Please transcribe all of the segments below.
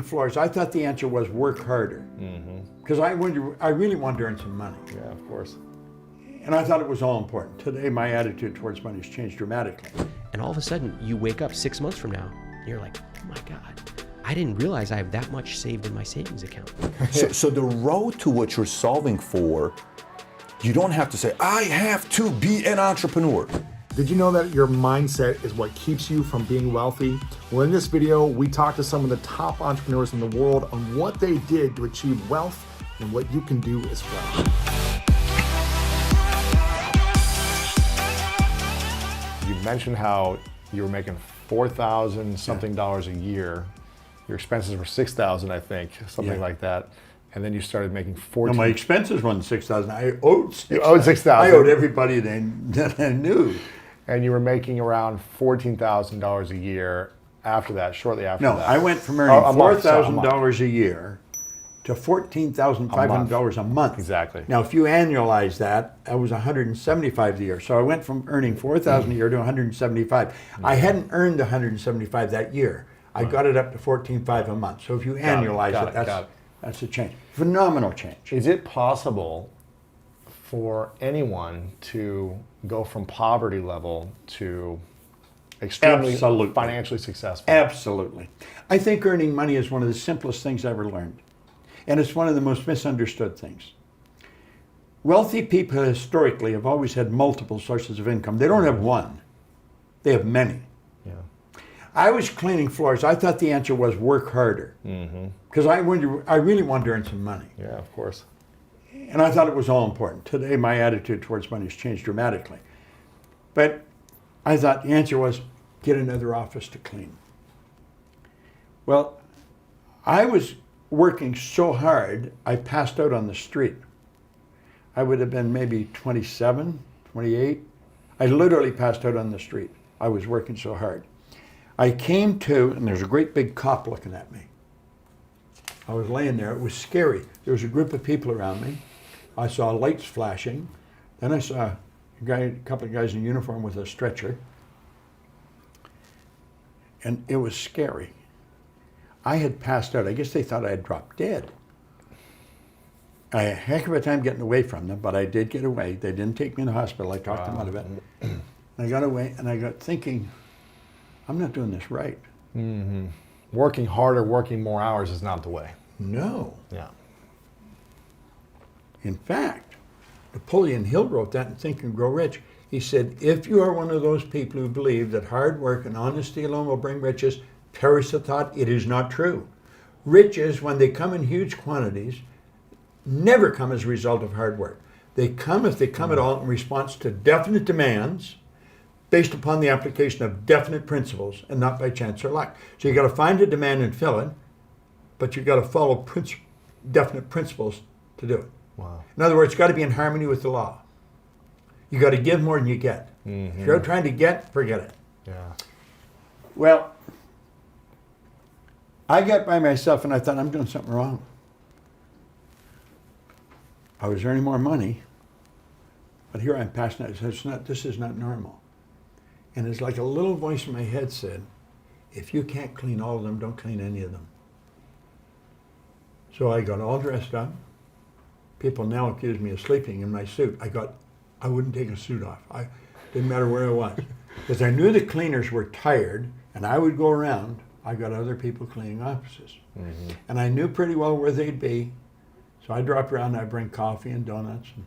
Floors, I thought the answer was work harder. Because I really wanted to earn some money. Yeah, of course. And I thought it was all important. Today, my attitude towards money has changed dramatically. And all of a sudden, you wake up 6 months from now, and you're like, oh my God, I didn't realize I have that much saved in my savings account. So the road to what you're solving for, you don't have to say, I have to be an entrepreneur. Did you know that your mindset is what keeps you from being wealthy? Well, in this video, we talked to some of the top entrepreneurs in the world on what they did to achieve wealth and what you can do as well. You mentioned how you were making $4,000 something dollars a year. Your expenses were $6,000, I think, something like that. And then you started making $14,000. No, my expenses wasn't $6,000. I owed $6,000. You owed $6,000. I owed everybody that I knew. And you were making around $14,000 a year after that, shortly after No, that. I went from earning $4,000 $4,000 a year to $14,500 a month. Exactly. Now, if you annualize that, that was $175 a year. So I went from earning $4,000 a year to $175. I hadn't earned $175 that year. I got it up to $14,500 a month. So if you annualize it, that's a change. Phenomenal change. Is it possible for anyone to go from poverty level to extremely Absolutely. financially successful? Absolutely. I think earning money is one of the simplest things I ever learned. And it's one of the most misunderstood things. Wealthy people historically have always had multiple sources of income. They don't have one. They have many. Yeah. I was cleaning floors. I thought the answer was work harder. Because I really wanted to earn some money. Yeah, of course. And I thought it was all important. Today, my attitude towards money has changed dramatically. But I thought the answer was get another office to clean. Well, I was working so hard, I passed out on the street. I would have been maybe 27, 28. I literally passed out on the street. I was working so hard. I came to, and there's a great big cop looking at me. I was laying there. It was scary. There was a group of people around me. I saw lights flashing. Then I saw a couple of guys in uniform with a stretcher. And it was scary. I had passed out. I guess they thought I had dropped dead. I had a heck of a time getting away from them, but I did get away. They didn't take me in the hospital. I talked them out of it. And I got away, and I got thinking, I'm not doing this right. Working harder, working more hours is not the way. No. Yeah. In fact, Napoleon Hill wrote that in Think and Grow Rich. He said, if you are one of those people who believe that hard work and honesty alone will bring riches, perish the thought, it is not true. Riches, when they come in huge quantities, never come as a result of hard work. They come, if they come at all, in response to definite demands based upon the application of definite principles and not by chance or luck. So you got to find a demand and fill it, but you got to follow definite principles to do it. Wow. In other words, it's got to be in harmony with the law. You got to give more than you get. If you're trying to get, forget it. Yeah. Well, I got by myself and I thought, I'm doing something wrong. I was earning more money, but here I'm passing out. This is not normal. And it's like a little voice in my head said, if you can't clean all of them, don't clean any of them. So I got all dressed up. People now accuse me of sleeping in my suit. I wouldn't take a suit off. Didn't matter where I was. Because I knew the cleaners were tired, and I would go around. I got other people cleaning offices. And I knew pretty well where they'd be. So I dropped around, I'd bring coffee and donuts, and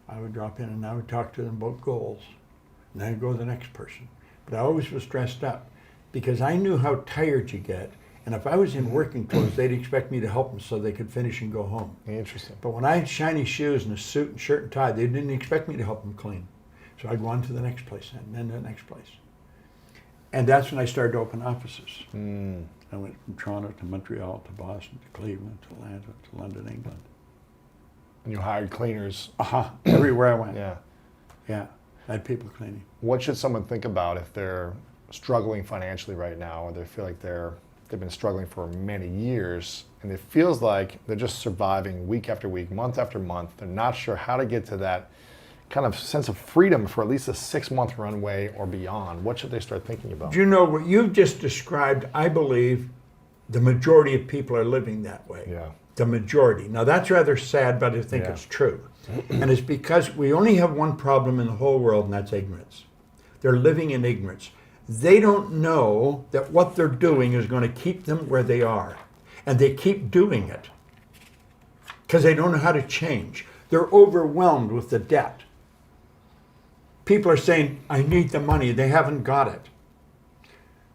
I would drop in and I would talk to them about goals. And then I'd go to the next person. But I always was dressed up because I knew how tired you get. And if I was in working clothes, they'd expect me to help them so they could finish and go home. Interesting. But when I had shiny shoes and a suit and shirt and tie, they didn't expect me to help them clean. So I'd go on to the next place and then the next place. And that's when I started to open offices. I went from Toronto to Montreal to Boston to Cleveland to Atlanta to London, England. And you hired cleaners. Everywhere I went. Yeah. Yeah. I had people cleaning. What should someone think about if they're struggling financially right now, or they feel like they've been struggling for many years, and it feels like they're just surviving week after week, month after month. They're not sure how to get to that kind of sense of freedom for at least a 6-month runway or beyond. What should they start thinking about? Do you know what you've just described, I believe, The majority of people are living that way. Yeah. The majority. Now that's rather sad, but I think Yeah. it's true. And it's because we only have one problem in the whole world, and that's ignorance. They're living in ignorance. They don't know that what they're doing is going to keep them where they are. And they keep doing it because they don't know how to change. They're overwhelmed with the debt. People are saying, I need the money. They haven't got it.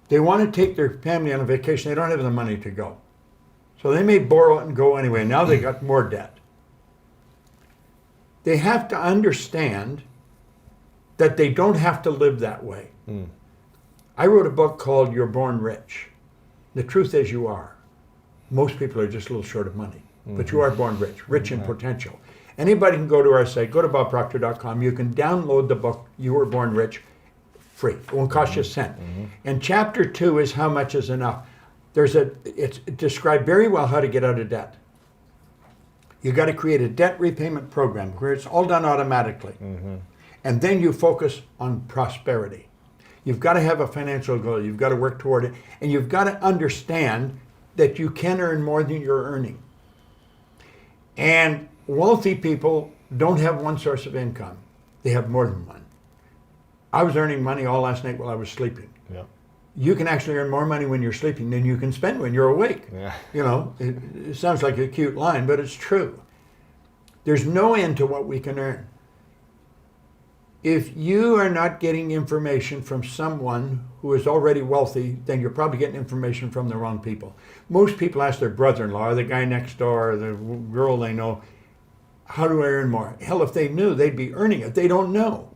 They want to take their family on a vacation. They don't have the money to go. So they may borrow it and go anyway. Now they got more debt. They have to understand that they don't have to live that way. I wrote a book called You're Born Rich. The truth is you are. Most people are just a little short of money, but you are born rich, rich in potential. Anybody can go to our site, go to bobproctor.com. You can download the book, You Were Born Rich, free. It won't cost you a cent. And chapter 2 is how much is enough. It's described very well how to get out of debt. You got to create a debt repayment program where it's all done automatically. And then you focus on prosperity. You've got to have a financial goal. You've got to work toward it. And you've got to understand that you can earn more than you're earning. And wealthy people don't have one source of income. They have more than one. I was earning money all last night while I was sleeping. Yeah. You can actually earn more money when you're sleeping than you can spend when you're awake. Yeah. You know, it sounds like a cute line, but it's true. There's no end to what we can earn. If you are not getting information from someone who is already wealthy, then you're probably getting information from the wrong people. Most people ask their brother-in-law, or the guy next door, or the girl they know, how do I earn more? Hell, if they knew, they'd be earning it. They don't know.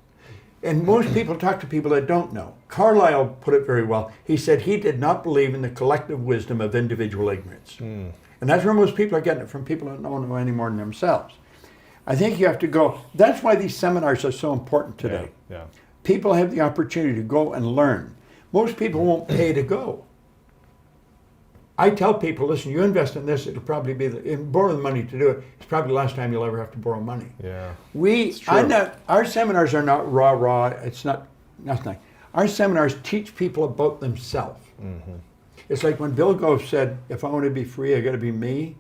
And most people talk to people that don't know. Carlyle put it very well. He said he did not believe in the collective wisdom of individual ignorance. And that's where most people are getting it from, people that don't know any more than themselves. I think you have to go. That's why these seminars are so important today. Yeah. People have the opportunity to go and learn. Most people won't pay to go. I tell people, listen, you invest in this, it'll probably be, borrow the money to do it. It's probably the last time you'll ever have to borrow money. Yeah. Our seminars are not raw. It's not nothing. Our seminars teach people about themselves. It's like when Bill Gove said, if I want to be free, I got to be me.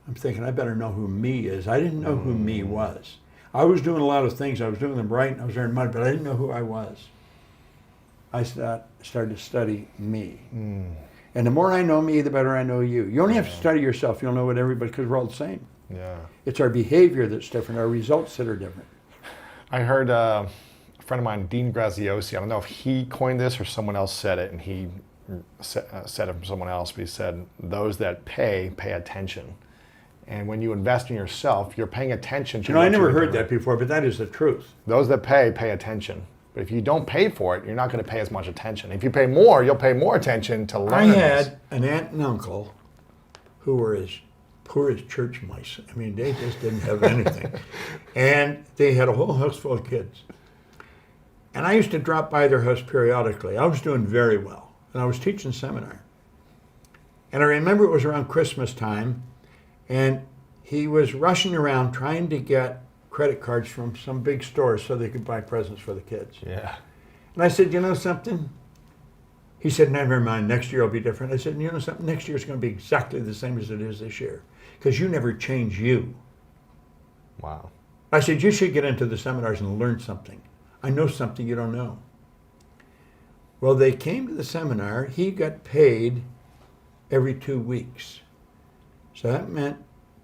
I'm thinking, I better know who me is. I didn't know who me was. I was doing a lot of things. I was doing them right, and I was earning money, but I didn't know who I was. I started to study me. And the more I know me, the better I know you. You only have to study yourself. You'll know what everybody, because we're all the same. Yeah. It's our behavior that's different, our results that are different. I heard a friend of mine, Dean Graziosi, I don't know if he coined this or someone else said it, and he said it from someone else, but he said, those that pay attention. And when you invest in yourself, you're paying attention to You know, I what never you're heard doing. that before, but that is the truth. Those that pay attention. But if you don't pay for it, you're not going to pay as much attention. If you pay more, you'll pay more attention to learn. I had an aunt and uncle who were as poor as church mice. I mean, they just didn't have anything. And they had a whole house full of kids. And I used to drop by their house periodically. I was doing very well, and I was teaching seminar. And I remember it was around Christmas time, and he was rushing around trying to get credit cards from some big stores so they could buy presents for the kids. Yeah. And I said, you know something? He said, never mind, next year will be different. I said, you know something? Next year is going to be exactly the same as it is this year, because you never change you. Wow. I said, you should get into the seminars and learn something. I know something you don't know. Well, they came to the seminar. He got paid every 2 weeks. So that meant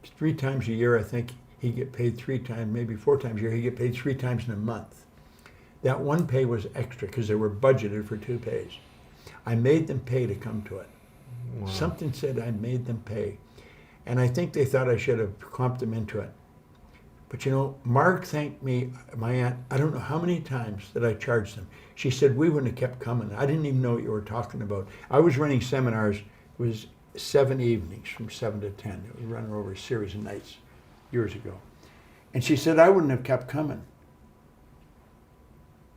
3 times a year, I think, he'd get paid 3 times, maybe 4 times a year. He'd get paid 3 times in a month. That one pay was extra because they were budgeted for 2 pays. I made them pay to come to it. Wow. Something said I made them pay. And I think they thought I should have comped them into it. But you know, Mark thanked me, my aunt, I don't know how many times that I charged them. She said, we wouldn't have kept coming. I didn't even know what you were talking about. I was running seminars, it was 7 evenings from 7 to 10. It was running over a series of nights years ago. And she said, I wouldn't have kept coming.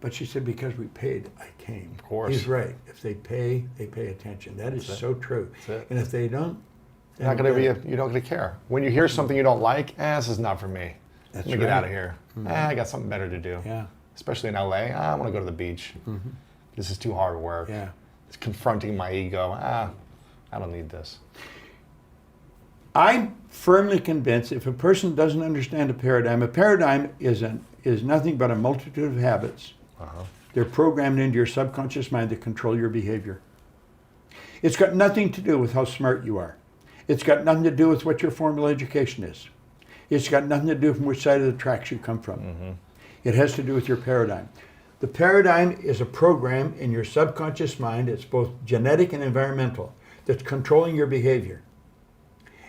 But she said, because we paid, I came. Of course. He's right. If they pay attention. That is so true. That's it. And if they don't, You're not going to be. You're not going to care. When you hear something you don't like, this is not for me. That's Let me get right. out of here. I got something better to do. Yeah. Especially in LA, I want to go to the beach. This is too hard work. Yeah. It's confronting my ego. I don't need this. I'm firmly convinced if a person doesn't understand a paradigm is nothing but a multitude of habits. They're programmed into your subconscious mind to control your behavior. It's got nothing to do with how smart you are. It's got nothing to do with what your formal education is. It's got nothing to do from which side of the tracks you come from. It has to do with your paradigm. The paradigm is a program in your subconscious mind. It's both genetic and environmental that's controlling your behavior.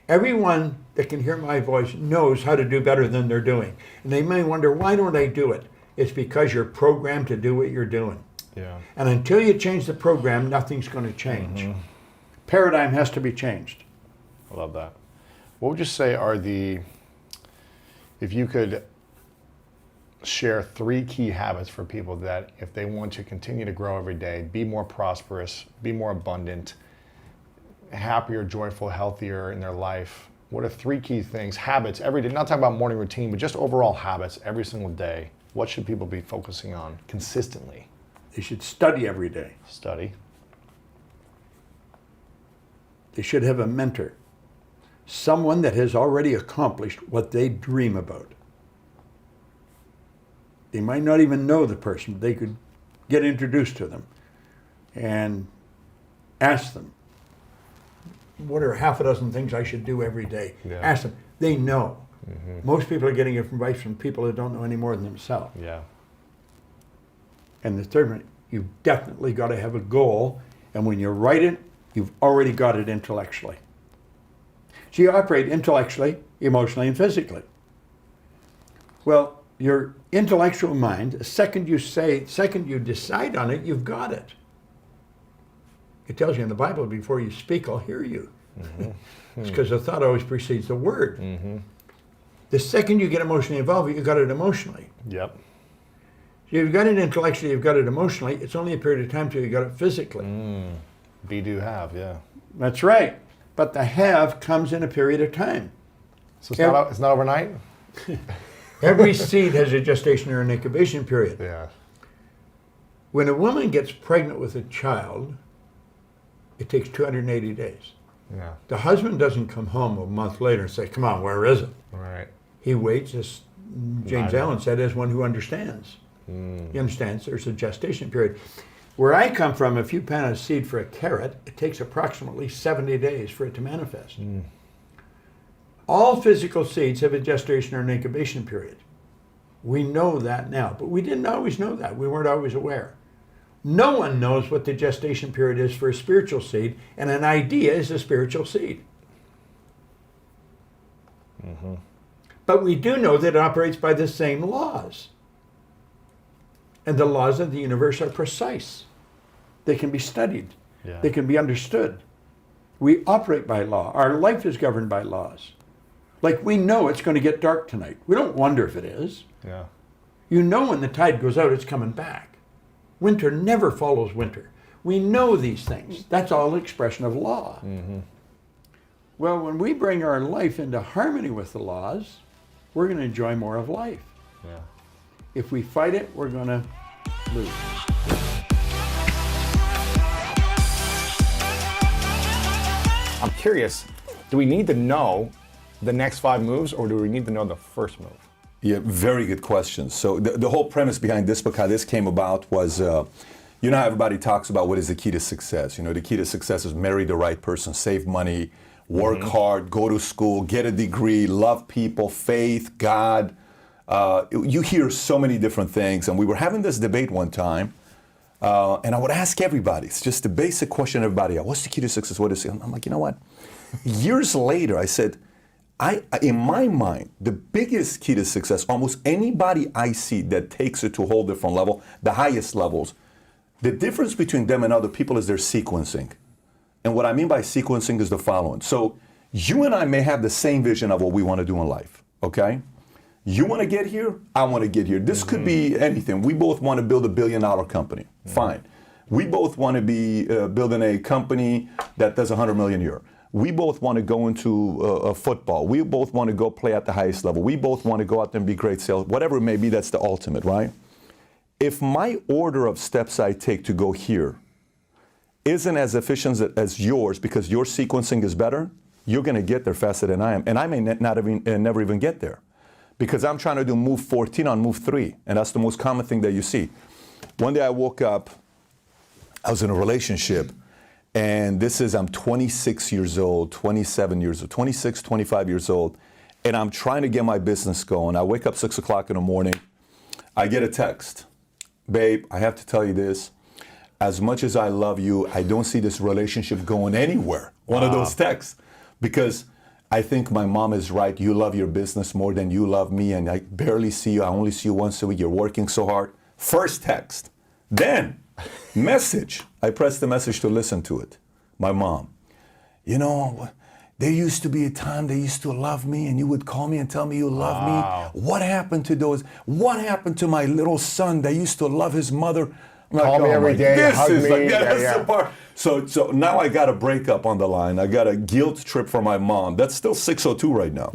Everyone that can hear my voice knows how to do better than they're doing. And they may wonder, why don't I do it? It's because you're programmed to do what you're doing. Yeah. And until you change the program, nothing's going to change. Paradigm has to be changed. I love that. What would you say are if you could share 3 key habits for people that if they want to continue to grow every day, be more prosperous, be more abundant, happier, joyful, healthier in their life, what are 3 key things, habits every day, not talking about morning routine, but just overall habits every single day? What should people be focusing on consistently? They should study every day. Study. They should have a mentor, someone that has already accomplished what they dream about. They might not even know the person, but they could get introduced to them and ask them, what are half a dozen things I should do every day? Yeah. Ask them. They know. Most people are getting advice from people that don't know any more than themselves. Yeah. And the third one, you've definitely got to have a goal, and when you write it, you've already got it intellectually. So you operate intellectually, emotionally, and physically. Well, your intellectual mind, the second you decide on it, you've got it. It tells you in the Bible, before you speak, I'll hear you. It's because the thought always precedes the word. The second you get emotionally involved, you've got it emotionally. Yep. So you've got it intellectually, you've got it emotionally. It's only a period of time till you got it physically. Be, do, have, yeah. That's right. But the have comes in a period of time. So it's not overnight? Every seed has a gestation or an incubation period. Yeah. When a woman gets pregnant with a child, it takes 280 days. Yeah. The husband doesn't come home a month later and say, come on, where is it? Right. He waits, as James Allen said, as one who understands. Mm. He understands there's a gestation period. Where I come from, if you plant a seed for a carrot, it takes approximately 70 days for it to manifest. Mm. All physical seeds have a gestation or an incubation period. We know that now, but we didn't always know that. We weren't always aware. No one knows what the gestation period is for a spiritual seed, and an idea is a spiritual seed. Mm-hmm. But we do know that it operates by the same laws. And the laws of the universe are precise. They can be studied. Yeah. They can be understood. We operate by law. Our life is governed by laws. Like we know it's going to get dark tonight. We don't wonder if it is. Yeah. You know when the tide goes out, it's coming back. Winter never follows winter. We know these things. That's all expression of law. Mm-hmm. Well, when we bring our life into harmony with the laws, we're going to enjoy more of life. Yeah. If we fight it, we're going to lose. I'm curious, do we need to know the next 5 moves, or do we need to know the first move? Yeah, very good question. So the whole premise behind this book, how this came about was, you know how everybody talks about what is the key to success. You know, the key to success is marry the right person, save money, work hard, go to school, get a degree, love people, faith, God. You hear so many different things. And we were having this debate one time, and I would ask everybody, it's just the basic question everybody, what's the key to success? What is it? I'm like, you know what? Years later, I said, in my mind, the biggest key to success, almost anybody I see that takes it to a whole different level, the highest levels, the difference between them and other people is their sequencing. And what I mean by sequencing is the following. So you and I may have the same vision of what we want to do in life, okay? You want to get here, I want to get here. This could be anything. We both want to build $1 billion company. Fine. We both want to be building a company that does 100 million a year. We both want to go into football. We both want to go play at the highest level. We both want to go out there and be great sales. Whatever it may be, that's the ultimate, right? If my order of steps I take to go here isn't as efficient as yours because your sequencing is better, you're going to get there faster than I am. And I may never even get there because I'm trying to do move 14 on move 3. And that's the most common thing that you see. One day I woke up, I was in a relationship, and I'm 26 years old, 27 years old, 26, 25 years old, and I'm trying to get my business going. I wake up 6 o'clock in the morning. I get a text. Babe, I have to tell you this. As much as I love you, I don't see this relationship going anywhere. One of those texts. Because I think my mom is right. You love your business more than you love me, and I barely see you. I only see you once a week. You're working so hard. First text. Then, message. I press the message to listen to it. My mom. You know, there used to be a time they used to love me, and you would call me and tell me you love me. What happened to those? What happened to my little son that used to love his mother? I'm like, Call me every day, hug me. That's the part. So now I got a breakup on the line. I got a guilt trip from my mom. That's still 6:02 right now.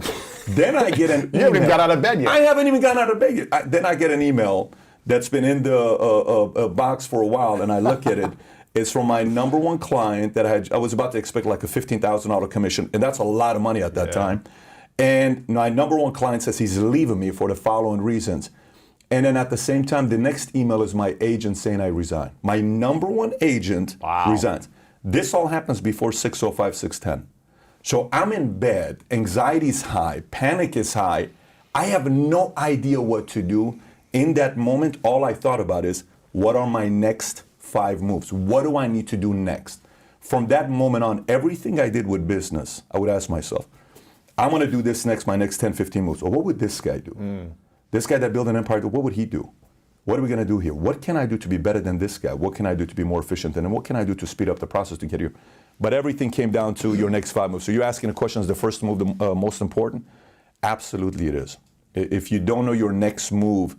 Then I get an email. You haven't even got out of bed yet. I haven't even gotten out of bed yet. Then I get an email that's been in the box for a while, and I look at it. It's from my number one client that I was about to expect like a $15,000 commission, and that's a lot of money at that time. And my number one client says he's leaving me for the following reasons. And then at the same time, the next email is my agent saying I resign. My number one agent resigns. This all happens before 6:05, 6:10. So I'm in bed, anxiety is high, panic is high. I have no idea what to do. In that moment, all I thought about is, what are my next 5 moves? What do I need to do next? From that moment on, everything I did with business, I would ask myself, I'm going to do this next, my next 10, 15 moves. Or what would this guy do? This guy that built an empire, what would he do? What are we going to do here? What can I do to be better than this guy? What can I do to be more efficient? And what can I do to speed up the process to get here? But everything came down to your next 5 moves. So you're asking the question, is the first move the most important? Absolutely it is. If you don't know your next move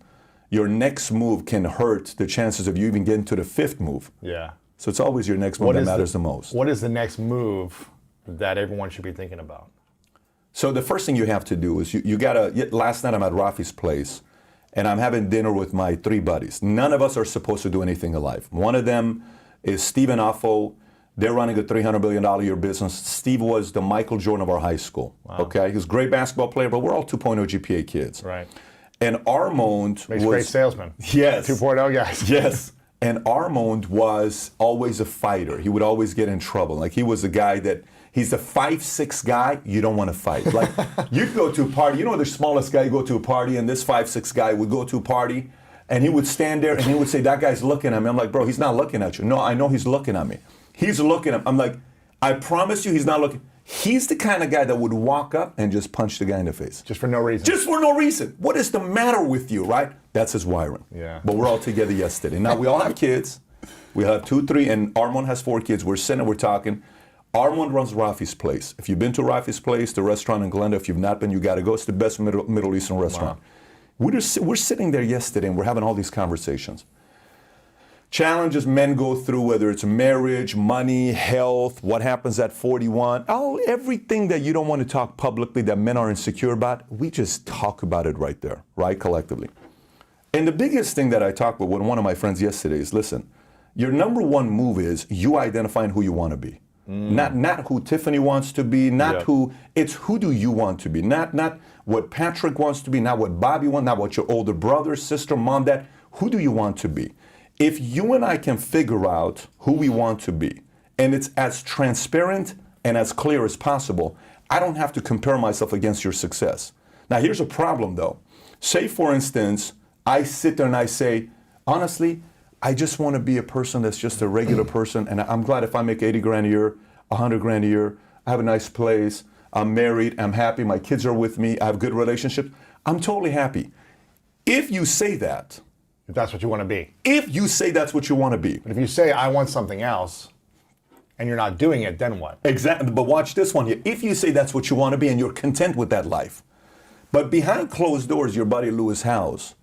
can hurt the chances of you even getting to the 5th move. Yeah. So it's always your next move that matters the most. What is the next move that everyone should be thinking about? So the first thing you have to do is you gotta, last night I'm at Rafi's place and I'm having dinner with my 3 buddies. None of us are supposed to do anything in life. One of them is Stephen Offo. They're running a $300 billion a year business. Steve was the Michael Jordan of our high school. Wow. Okay, he's a great basketball player, but we're all 2.0 GPA kids. Right. And Armand Makes great salesman. Yes. 2.0 guys. Yes. And Armand was always a fighter. He would always get in trouble. Like he was a guy that, he's a 5'6" guy, you don't want to fight. Like you'd go to a party, you know the smallest guy, you go to a party and this 5'6" guy would go to a party and he would stand there and he would say, that guy's looking at me. I'm like, bro, he's not looking at you. No, I know he's looking at me. He's looking at me. I'm like, I promise you he's not looking. He's the kind of guy that would walk up and just punch the guy in the face. Just for no reason. Just for no reason. What is the matter with you, right? That's his wiring. Yeah. But we're all together yesterday. Now we all have kids. We have 2, 3, and Armand has 4 kids. We're sitting, we're talking. Armand runs Rafi's Place. If you've been to Rafi's Place, the restaurant in Glendale, if you've not been, you got to go. It's the best Middle Eastern restaurant. Wow. We're sitting there yesterday and we're having all these conversations. Challenges men go through, whether it's marriage, money, health, what happens at 41, everything that you don't want to talk publicly that men are insecure about, we just talk about it right there, right, collectively. And the biggest thing that I talked with one of my friends yesterday is, listen, your number one move is you identifying who you want to be. Not who Tiffany wants to be, it's who do you want to be. Not what Patrick wants to be, not what Bobby wants, not what your older brother, sister, mom, dad, who do you want to be? If you and I can figure out who we want to be, and it's as transparent and as clear as possible, I don't have to compare myself against your success. Now here's a problem though. Say for instance, I sit there and I say, honestly, I just want to be a person that's just a regular person, and I'm glad if I make 80 grand a year, 100 grand a year, I have a nice place, I'm married, I'm happy, my kids are with me, I have good relationships, I'm totally happy. If you say that, if that's what you want to be. If you say that's what you want to be. But if you say, I want something else, and you're not doing it, then what? Exactly, but watch this one here. If you say that's what you want to be and you're content with that life, but behind closed doors, your buddy Lewis Howes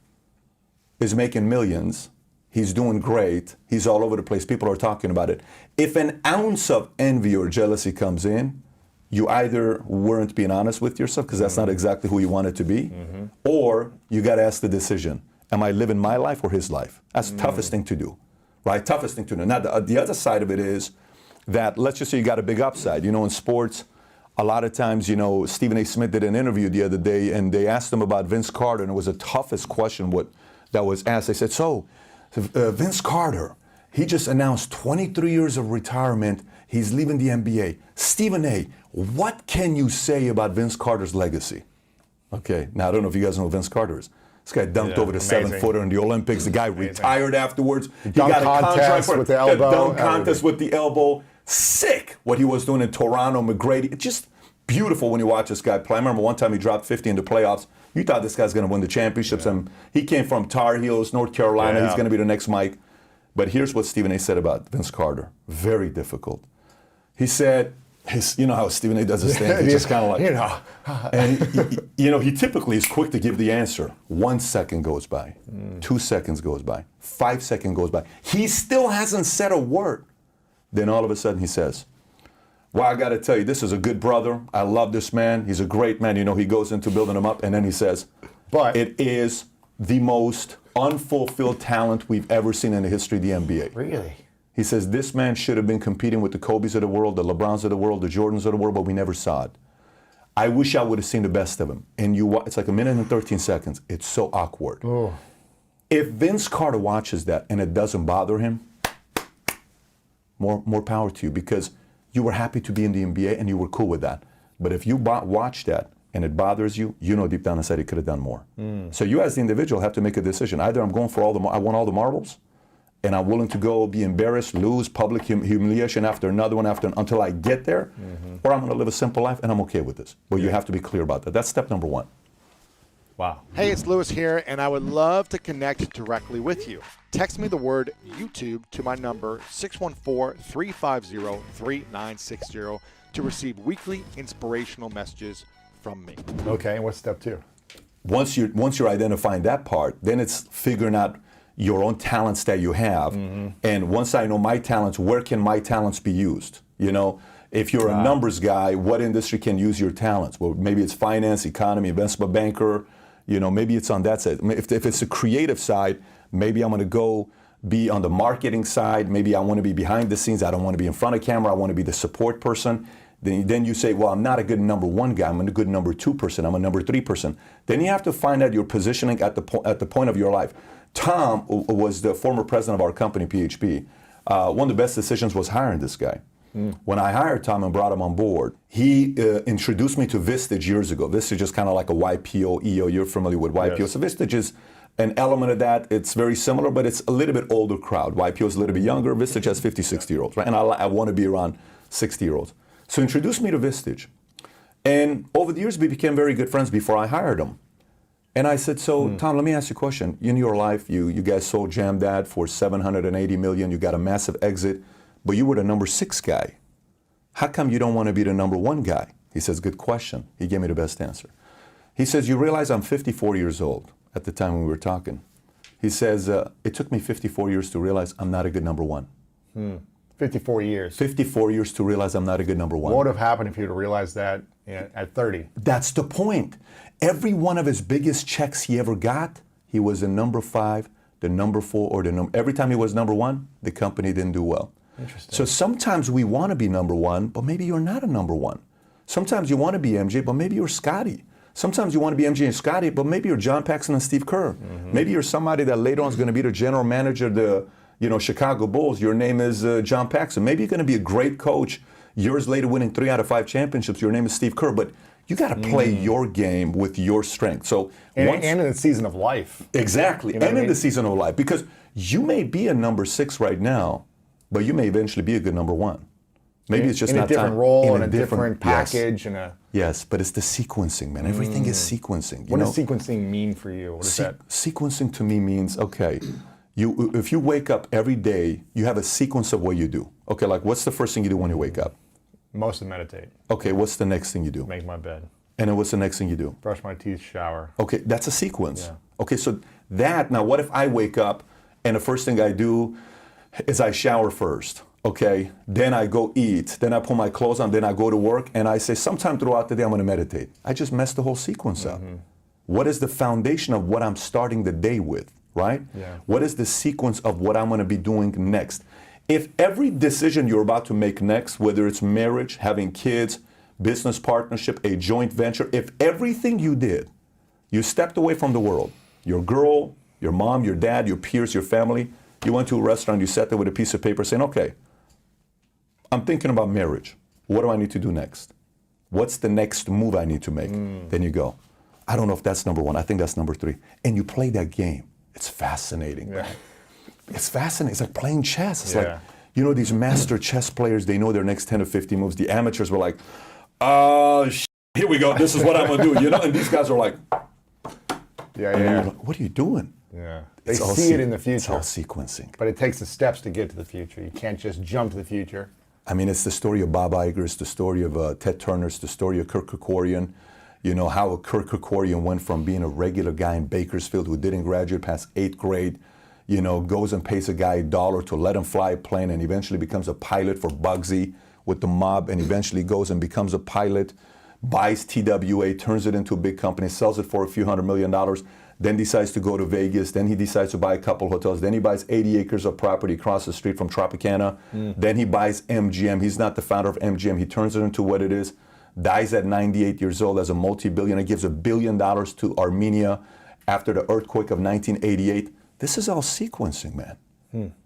is making millions, he's doing great, he's all over the place, people are talking about it. If an ounce of envy or jealousy comes in, you either weren't being honest with yourself, because that's not exactly who you wanted to be, or you got to ask the decision. Am I living my life or his life? That's the toughest thing to do, right? Toughest thing to do. Now, the other side of it is that, let's just say you got a big upside. In sports, a lot of times, Stephen A. Smith did an interview the other day, and they asked him about Vince Carter, and it was the toughest question that was asked. They said, so, Vince Carter, he just announced 23 years of retirement. He's leaving the NBA. Stephen A., what can you say about Vince Carter's legacy? Okay, now I don't know if you guys know who Vince Carter is. This guy dunked over the amazing. 7-footer in the Olympics. The guy retired afterwards. He Dunk got a contract contest for with the elbow, dunk contest everything. with the elbow. Sick what he was doing in Toronto, McGrady. It's just beautiful when you watch this guy play. I remember one time he dropped 50 in the playoffs. You thought this guy's going to win the championships. And he came from Tar Heels, North Carolina. Yeah. He's going to be the next Mike. But here's what Stephen A. said about Vince Carter. Very difficult. He said, you know how Stephen A. does his thing? He's just kind of like, and he typically is quick to give the answer. 1 second goes by, 2 seconds goes by, 5 seconds goes by. He still hasn't said a word. Then all of a sudden he says, well, I got to tell you, this is a good brother. I love this man. He's a great man. He goes into building him up, and then he says, But it is the most unfulfilled talent we've ever seen in the history of the NBA. really? He says, this man should have been competing with the Kobes of the world, the LeBrons of the world, the Jordans of the world, but we never saw it. I wish I would have seen the best of him. And it's like 1 minute and 13 seconds. It's so awkward. Oh. If Vince Carter watches that and it doesn't bother him, more power to you, because you were happy to be in the NBA and you were cool with that. But if you watch that and it bothers you, deep down inside he could have done more. So you as the individual have to make a decision. Either I'm going for I want all the marbles, and I'm willing to go be embarrassed, lose, public humiliation after another one until I get there, or I'm going to live a simple life and I'm okay with this. But you have to be clear about that. That's step number one. Wow. Hey, it's Lewis here, and I would love to connect directly with you. Text me the word YouTube to my number 614-350-3960 to receive weekly inspirational messages from me. Okay, and what's step 2? Once you're identifying that part, then it's figuring out your own talents that you have. And once I know my talents, where can my talents be used? If you're a numbers guy, what industry can use your talents? Well, maybe it's finance, economy, investment banker. Maybe it's on that side. If it's a creative side, maybe I'm going to go be on the marketing side. Maybe I want to be behind the scenes. I don't want to be in front of camera. I want to be the support person. Then you say, well, I'm not a good number 1 guy. I'm a good number 2 person. I'm a number 3 person. Then you have to find out your positioning at the point of your life. Tom was the former president of our company, PHP. One of the best decisions was hiring this guy. When I hired Tom and brought him on board, he introduced me to Vistage years ago. Vistage is kind of like a YPO, EO. You're familiar with YPO. Yes. So Vistage is an element of that. It's very similar, but it's a little bit older crowd. YPO is a little bit younger. Vistage has 50, 60-year-olds, right? And I want to be around 60-year-olds. So introduced me to Vistage. And over the years, we became very good friends before I hired him. And I said, so Tom, let me ask you a question. In your life, you guys sold JamDad for $780 million. You got a massive exit, but you were the number 6 guy. How come you don't want to be the number 1 guy? He says, good question. He gave me the best answer. He says, you realize I'm 54 years old at the time when we were talking. He says, it took me 54 years to realize I'm not a good number 1. 54 years. 54 years to realize I'm not a good number 1. What would have happened if you would have realized that at 30? That's the point. Every one of his biggest checks he ever got, he was the number 5, the number 4, or every time he was number 1, the company didn't do well. Interesting. So sometimes we want to be number 1, but maybe you're not a number 1. Sometimes you want to be MJ, but maybe you're Scotty. Sometimes you want to be MJ and Scotty, but maybe you're John Paxson and Steve Kerr. Maybe you're somebody that later on is going to be the general manager of the Chicago Bulls. Your name is John Paxson. Maybe you're going to be a great coach. Years later winning 3 out of 5 championships. Your name is Steve Kerr. But you got to play your game with your strength. So and in the season of life. Exactly. And in the season of life. Because you may be a number 6 right now, but you may eventually be a good number 1. Maybe it's just in not a different time. role, in a different package. Yes. Yes, but it's the sequencing, man. Everything is sequencing. What does sequencing mean for you? What is that? Sequencing to me means, okay, if you wake up every day, you have a sequence of what you do. Okay, like what's the first thing you do when you wake up? Mostly meditate. Okay, what's the next thing you do? Make my bed. And then what's the next thing you do? Brush my teeth, shower. Okay, that's a sequence. Yeah. Okay, so now what if I wake up and the first thing I do is I shower first? Okay, then I go eat, then I put my clothes on, then I go to work, and I say sometime throughout the day I'm going to meditate. I just messed the whole sequence up. What is the foundation of what I'm starting the day with? right? Yeah. What is the sequence of what I'm going to be doing next? If every decision you're about to make next, whether it's marriage, having kids, business partnership, a joint venture, if everything you did, you stepped away from the world, your girl, your mom, your dad, your peers, your family, you went to a restaurant, you sat there with a piece of paper saying, okay, I'm thinking about marriage. What do I need to do next? What's the next move I need to make? Then you go, I don't know if that's number one. I think that's number three. And you play that game. It's fascinating. Yeah. It's fascinating. It's like playing chess. It's Yeah. like, you know, these master chess players, they know their next 10 or 15 moves. The amateurs were like, here we go. This is what I'm going to do. You know, and these guys are like, Yeah, and you're yeah. like, what are you doing? Yeah. They It's all see it in the It's all future. sequencing. But it takes the steps to get to the future. You can't just jump to the future. I mean, it's the story of Bob Iger, it's the story of Ted Turner, it's the story of Kirk Kerkorian. You know, how Kirk Kerkorian went from being a regular guy in Bakersfield who didn't graduate past 8th grade, you know, goes and pays a guy $1 to let him fly a plane and eventually becomes a pilot for Bugsy with the mob and eventually goes and becomes a pilot, buys TWA, turns it into a big company, sells it for a few $100 million, then decides to go to Vegas, then he decides to buy a couple hotels, then he buys 80 acres of property across the street from Tropicana, then he buys MGM. He's not the founder of MGM. He turns it into what it is, dies at 98 years old as a multi-billionaire, gives $1 billion to Armenia after the earthquake of 1988. This is all sequencing, man.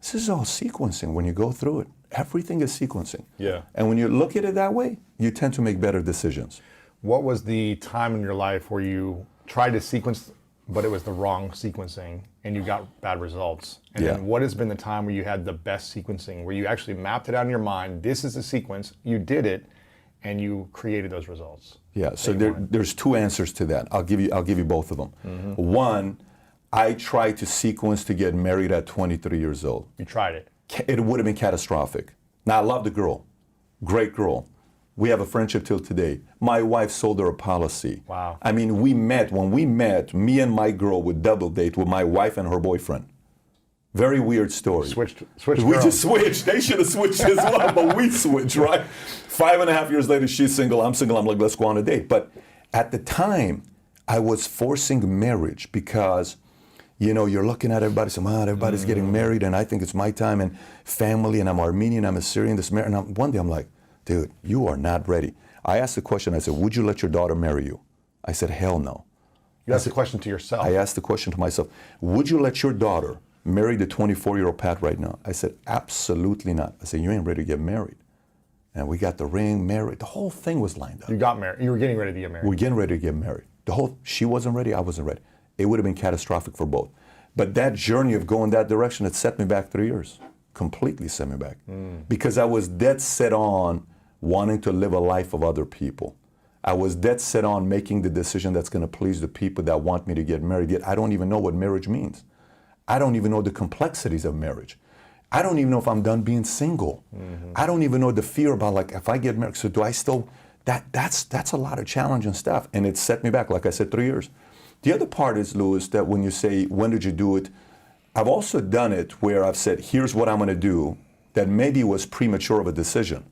This is all sequencing when you go through it. Everything is sequencing. Yeah. And when you look at it that way, you tend to make better decisions. What was the time in your life where you tried to sequence, but it was the wrong sequencing and you got bad results? And Yeah. then what has been the time where you had the best sequencing, where you actually mapped it out in your mind, this is the sequence, you did it, and you created those results? Yeah, so there's two answers to that. I'll give you both of them. One, I tried to sequence to get married at 23 years old. You tried it. It would have been catastrophic. Now, I love the girl. Great girl. We have a friendship till today. My wife sold her a policy. Wow. I mean, when we met, me and my girl would double date with my wife and her boyfriend. Very weird story. Switched We girls. just switched. They should have switched as well, but we switched, right? 5.5 years later, she's single, I'm single. I'm like, let's go on a date. But at the time, I was forcing marriage because, you know, you're looking at everybody saying, wow, everybody's getting married, and I think it's my time, and family, and I'm Armenian, I'm Assyrian, this marriage. And one day I'm like, dude, you are not ready. I asked the question, I said, would you let your daughter marry you? I said, hell no. You asked the question to yourself. I asked the question to myself, would you let your daughter marry the 24-year-old Pat right now? I said, absolutely not. I said, you ain't ready to get married. And we got the ring, married. The whole thing was lined up. You got married. You were getting ready to get married. We're getting ready to get married. She wasn't ready, I wasn't ready. It would have been catastrophic for both. But that journey of going that direction, it set me back 3 years. Completely set me back. Because I was dead set on wanting to live a life of other people. I was dead set on making the decision that's going to please the people that want me to get married. Yet I don't even know what marriage means. I don't even know the complexities of marriage. I don't even know if I'm done being single. I don't even know the fear about, like, if I get married, so do I still, that's a lot of challenge and stuff. And it set me back, like I said, 3 years. The other part is, Louis, that when you say, when did you do it? I've also done it where I've said, here's what I'm going to do, that maybe was premature of a decision.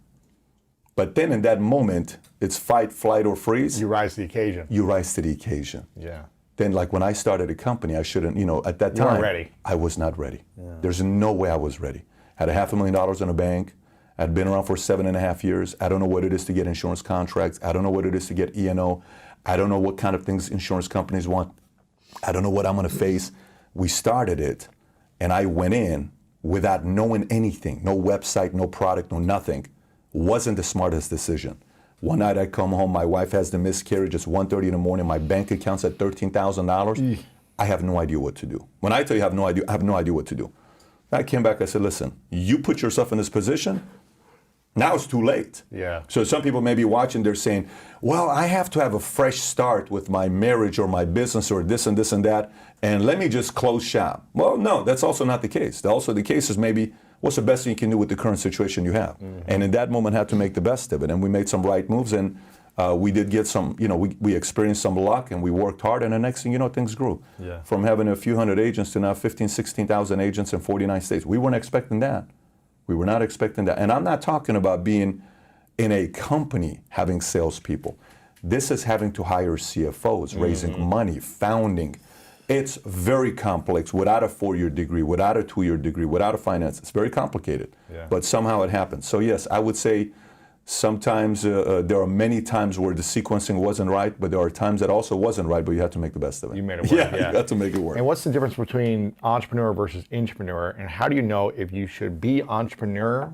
But then in that moment, it's fight, flight, or freeze. You rise to the occasion. You rise to the occasion. Yeah. Then, like when I started a company, I shouldn't, you know, at that You weren't time, ready. I was not ready. There's no way I was ready. Had $500,000 in a bank. I'd been around for 7.5 years. I don't know what it is to get insurance contracts. I don't know what it is to get E&O. I don't know what kind of things insurance companies want. I don't know what I'm going to face. We started it, and I went in without knowing anything. No website, no product, no nothing. Wasn't the smartest decision. One night I come home, my wife has the miscarriage, it's 1:30 in the morning, my bank account's at $13,000. I have no idea what to do. When I tell you I have no idea what to do. I came back, I said, listen, you put yourself in this position, now it's too late. Yeah. So some people may be watching, they're saying, well, I have to have a fresh start with my marriage or my business or this and this and that, and let me just close shop. Well, no, that's also not the case. Also the case is maybe, what's the best thing you can do with the current situation you have? And in that moment, had to make the best of it. And we made some right moves, and we did get some, you know, we experienced some luck, and we worked hard, and the next thing you know, things grew. Yeah. From having a few hundred agents to now 15, 16,000 agents in 49 states. We weren't expecting that. We were not expecting that. And I'm not talking about being in a company having salespeople. This is having to hire CFOs, raising money, founding, It's very complex without a 4-year degree, without a 2-year degree, without a finance. It's very complicated. Yeah. But somehow it happens. So yes, I would say sometimes there are many times where the sequencing wasn't right, but there are times that also wasn't right, but you have to make the best of it. You made it work, Yeah, you have to make it work. And what's the difference between entrepreneur versus intrapreneur? And how do you know if you should be entrepreneur,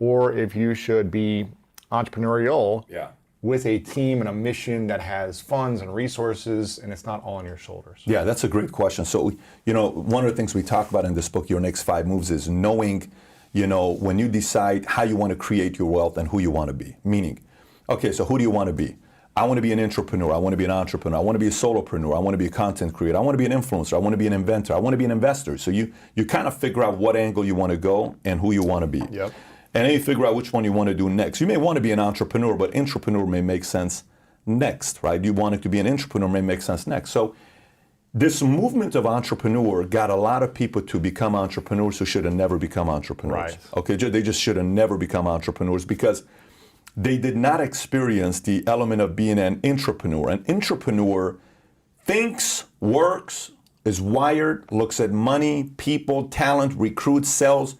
or if you should be entrepreneurial Yeah. with a team and a mission that has funds and resources and it's not all on your shoulders? Yeah, that's a great question. So, one of the things we talk about in this book, Your Next 5 Moves, is knowing, when you decide how you want to create your wealth and who you want to be. Meaning, okay, so who do you want to be? I want to be an entrepreneur. I want to be an entrepreneur. I want to be a solopreneur. I want to be a content creator. I want to be an influencer. I want to be an inventor. I want to be an investor. So you kind of figure out what angle you want to go and who you want to be. Yep. And then you figure out which one you want to do next. You may want to be an entrepreneur, but entrepreneur may make sense next, right? You want it to be an entrepreneur may make sense next. So this movement of entrepreneur got a lot of people to become entrepreneurs who should have never become entrepreneurs. Right. Okay, they just should have never become entrepreneurs because they did not experience the element of being an entrepreneur. An entrepreneur thinks, works, is wired, looks at money, people, talent, recruits, sells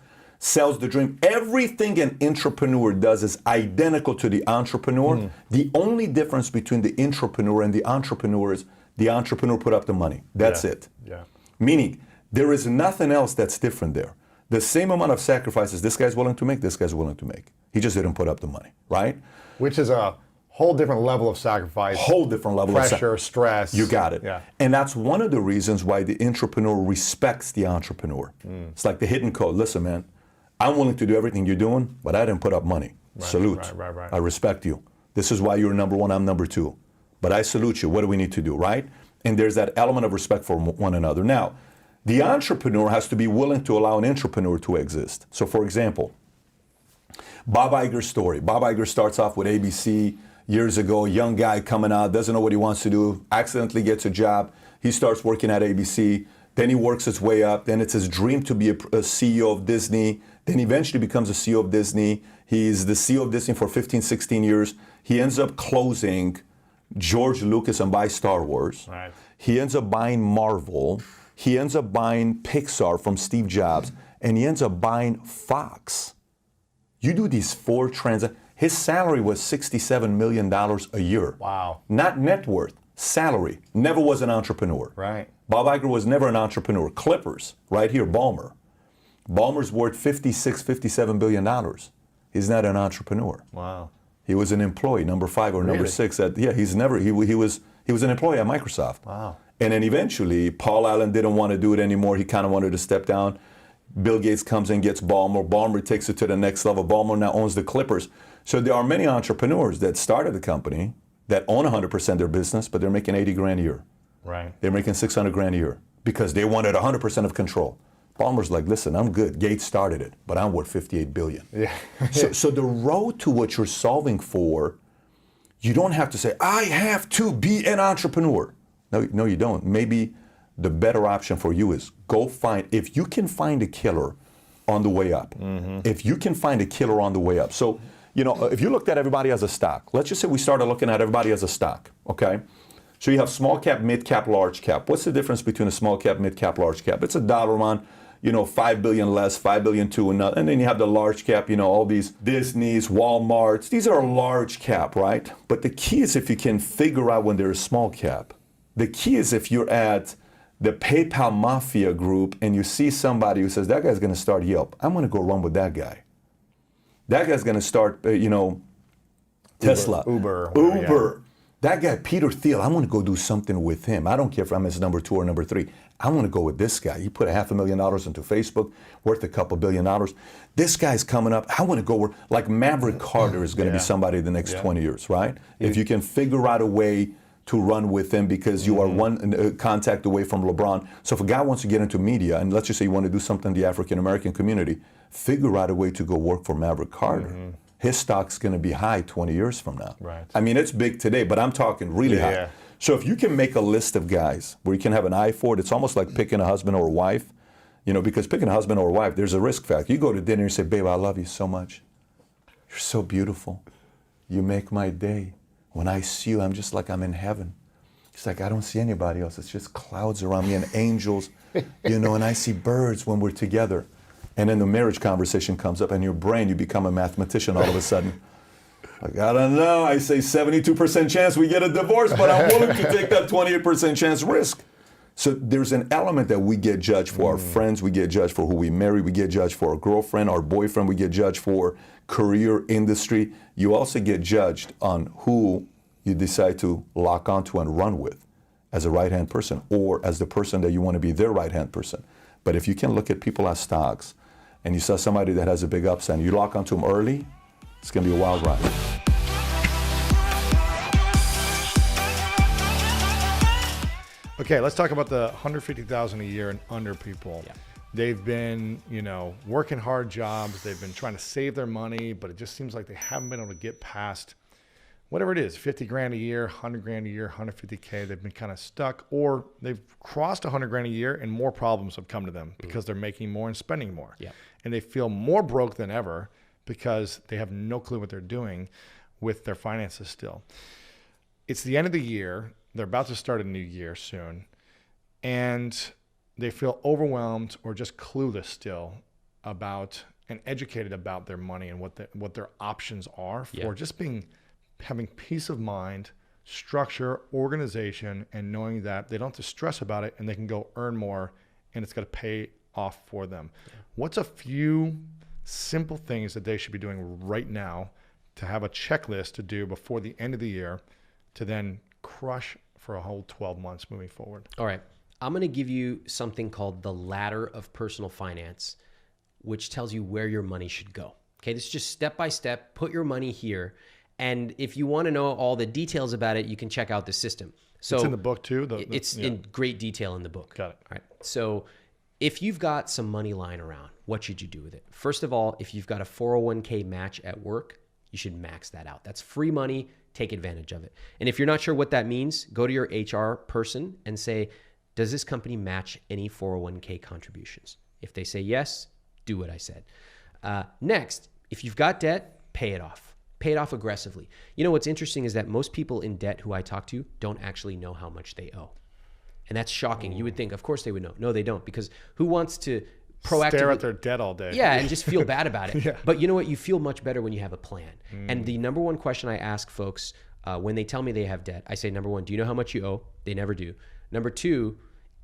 the dream. Everything an entrepreneur does is identical to the entrepreneur. The only difference between the entrepreneur and the entrepreneur is the entrepreneur put up the money. That's it. Yeah. Meaning, there is nothing else that's different there. The same amount of sacrifices this guy's willing to make, this guy's willing to make. He just didn't put up the money, right? Which is a whole different level of sacrifice. Whole different level of pressure, stress. You got it. Yeah. And that's one of the reasons why the entrepreneur respects the entrepreneur. It's like the hidden code. Listen, man, I'm willing to do everything you're doing, but I didn't put up money. Salute. Right. I respect you. This is why you're number one, I'm number two. But I salute you. What do we need to do, right? And there's that element of respect for one another. Now, the entrepreneur has to be willing to allow an entrepreneur to exist. So, for example, Bob Iger's story. Bob Iger starts off with ABC years ago, young guy coming out, doesn't know what he wants to do, accidentally gets a job. He starts working at ABC. Then he works his way up. Then it's his dream to be a CEO of Disney. Then eventually becomes a CEO of Disney. He's the CEO of Disney for 15, 16 years. He ends up closing George Lucas and buy Star Wars. Right. He ends up buying Marvel. He ends up buying Pixar from Steve Jobs. And he ends up buying Fox. You do these 4 transactions. His salary was $67 million a year. Wow. Not net worth, salary. Never was an entrepreneur. Right. Bob Iger was never an entrepreneur. Clippers, right here, Ballmer. Ballmer's worth $57 billion. He's not an entrepreneur. Wow. He was an employee, number 5 or number Really? 6 at, he was an employee at Microsoft. Wow. And then eventually, Paul Allen didn't want to do it anymore. He kind of wanted to step down. Bill Gates comes in, gets Ballmer. Ballmer takes it to the next level. Ballmer now owns the Clippers. So there are many entrepreneurs that started the company that own 100% of their business, but they're making 80 grand a year. Right. They're making 600 grand a year because they wanted 100% of control. Ballmer's like, listen, I'm good. Gates started it, but I'm worth 58 billion. Yeah. so the road to what you're solving for, you don't have to say, I have to be an entrepreneur. No, you don't. Maybe the better option for you is go find, if you can find a killer on the way up, if you can find a killer on the way up. So, if you looked at everybody as a stock, let's just say we started looking at everybody as a stock, okay? So you have small cap, mid cap, large cap. What's the difference between a small cap, mid cap, large cap? It's a dollar amount, 5 billion less, 5 billion to another. And then you have the large cap, all these Disneys, Walmarts. These are large cap, right? But the key is if you can figure out when they're a small cap. The key is if you're at the PayPal Mafia group and you see somebody who says, that guy's going to start Yelp. I'm going to go run with that guy. That guy's going to start, Tesla. Uber. Uber. That guy, Peter Thiel, I want to go do something with him. I don't care if I'm his number 2 or number 3. I want to go with this guy. He put $500,000 into Facebook, worth a couple $2 billion. This guy's coming up. I want to go where, like Maverick Carter is going to be somebody the next 20 years, right? If you can figure out a way to run with him because you are one contact away from LeBron. So if a guy wants to get into media, and let's just say you want to do something in the African-American community, figure out a way to go work for Maverick Carter. His stock's going to be high 20 years from now. Right. I mean, it's big today, but I'm talking really high. Yeah. So if you can make a list of guys where you can have an eye for it, it's almost like picking a husband or a wife, because picking a husband or a wife, there's a risk factor. You go to dinner and say, babe, I love you so much. You're so beautiful. You make my day. When I see you, I'm just like I'm in heaven. He's like, I don't see anybody else. It's just clouds around me and angels, you know, and I see birds when we're together. And then the marriage conversation comes up, and your brain, you become a mathematician all of a sudden. Like, I don't know. I say 72% chance we get a divorce, but I'm willing to take that 28% chance risk. So there's an element that we get judged for our friends, we get judged for who we marry, we get judged for our girlfriend, our boyfriend, we get judged for career, industry. You also get judged on who you decide to lock onto and run with as a right-hand person, or as the person that you want to be their right-hand person. But if you can look at people as stocks, and you saw somebody that has a big upside, and you lock onto them early, it's going to be a wild ride. Okay, let's talk about the $150,000 a year and under people. Yeah. They've been, you know, working hard jobs. They've been trying to save their money, but it just seems like they haven't been able to get past whatever it is, 50 grand a year, 100 grand a year, 150K. They've been kind of stuck, or they've crossed 100 grand a year and more problems have come to them because they're making more and spending more. Yeah. And they feel more broke than ever because they have no clue what they're doing with their finances still. It's the end of the year. They're about to start a new year soon, and they feel overwhelmed or just clueless still about and educated about their money and what their options are for just having peace of mind, structure, organization, and knowing that they don't have to stress about it and they can go earn more and it's going to pay off for them. Yeah. What's a few simple things that they should be doing right now to have a checklist to do before the end of the year to then crush for a whole 12 months moving forward? All right. I'm going to give you something called the ladder of personal finance, which tells you where your money should go. Okay. This is just step by step. Put your money here. And if you want to know all the details about it, you can check out the system. So it's in the book too? It's in great detail in the book. Got it. All right. So if you've got some money lying around, what should you do with it? First of all, if you've got a 401k match at work, you should max that out. That's free money. Take advantage of it. And if you're not sure what that means, go to your HR person and say, does this company match any 401k contributions? If they say yes, do what I said. Next, if you've got debt, pay it off. Pay it off aggressively. You know, what's interesting is that most people in debt who I talk to don't actually know how much they owe. And that's shocking. You would think, of course they would know. No, they don't, because who wants to proactively stare at their debt all day? Yeah, and just feel bad about it. Yeah. But you know what? You feel much better when you have a plan. And the number one question I ask folks when they tell me they have debt, I say, number one, do you know how much you owe? They never do. Number two,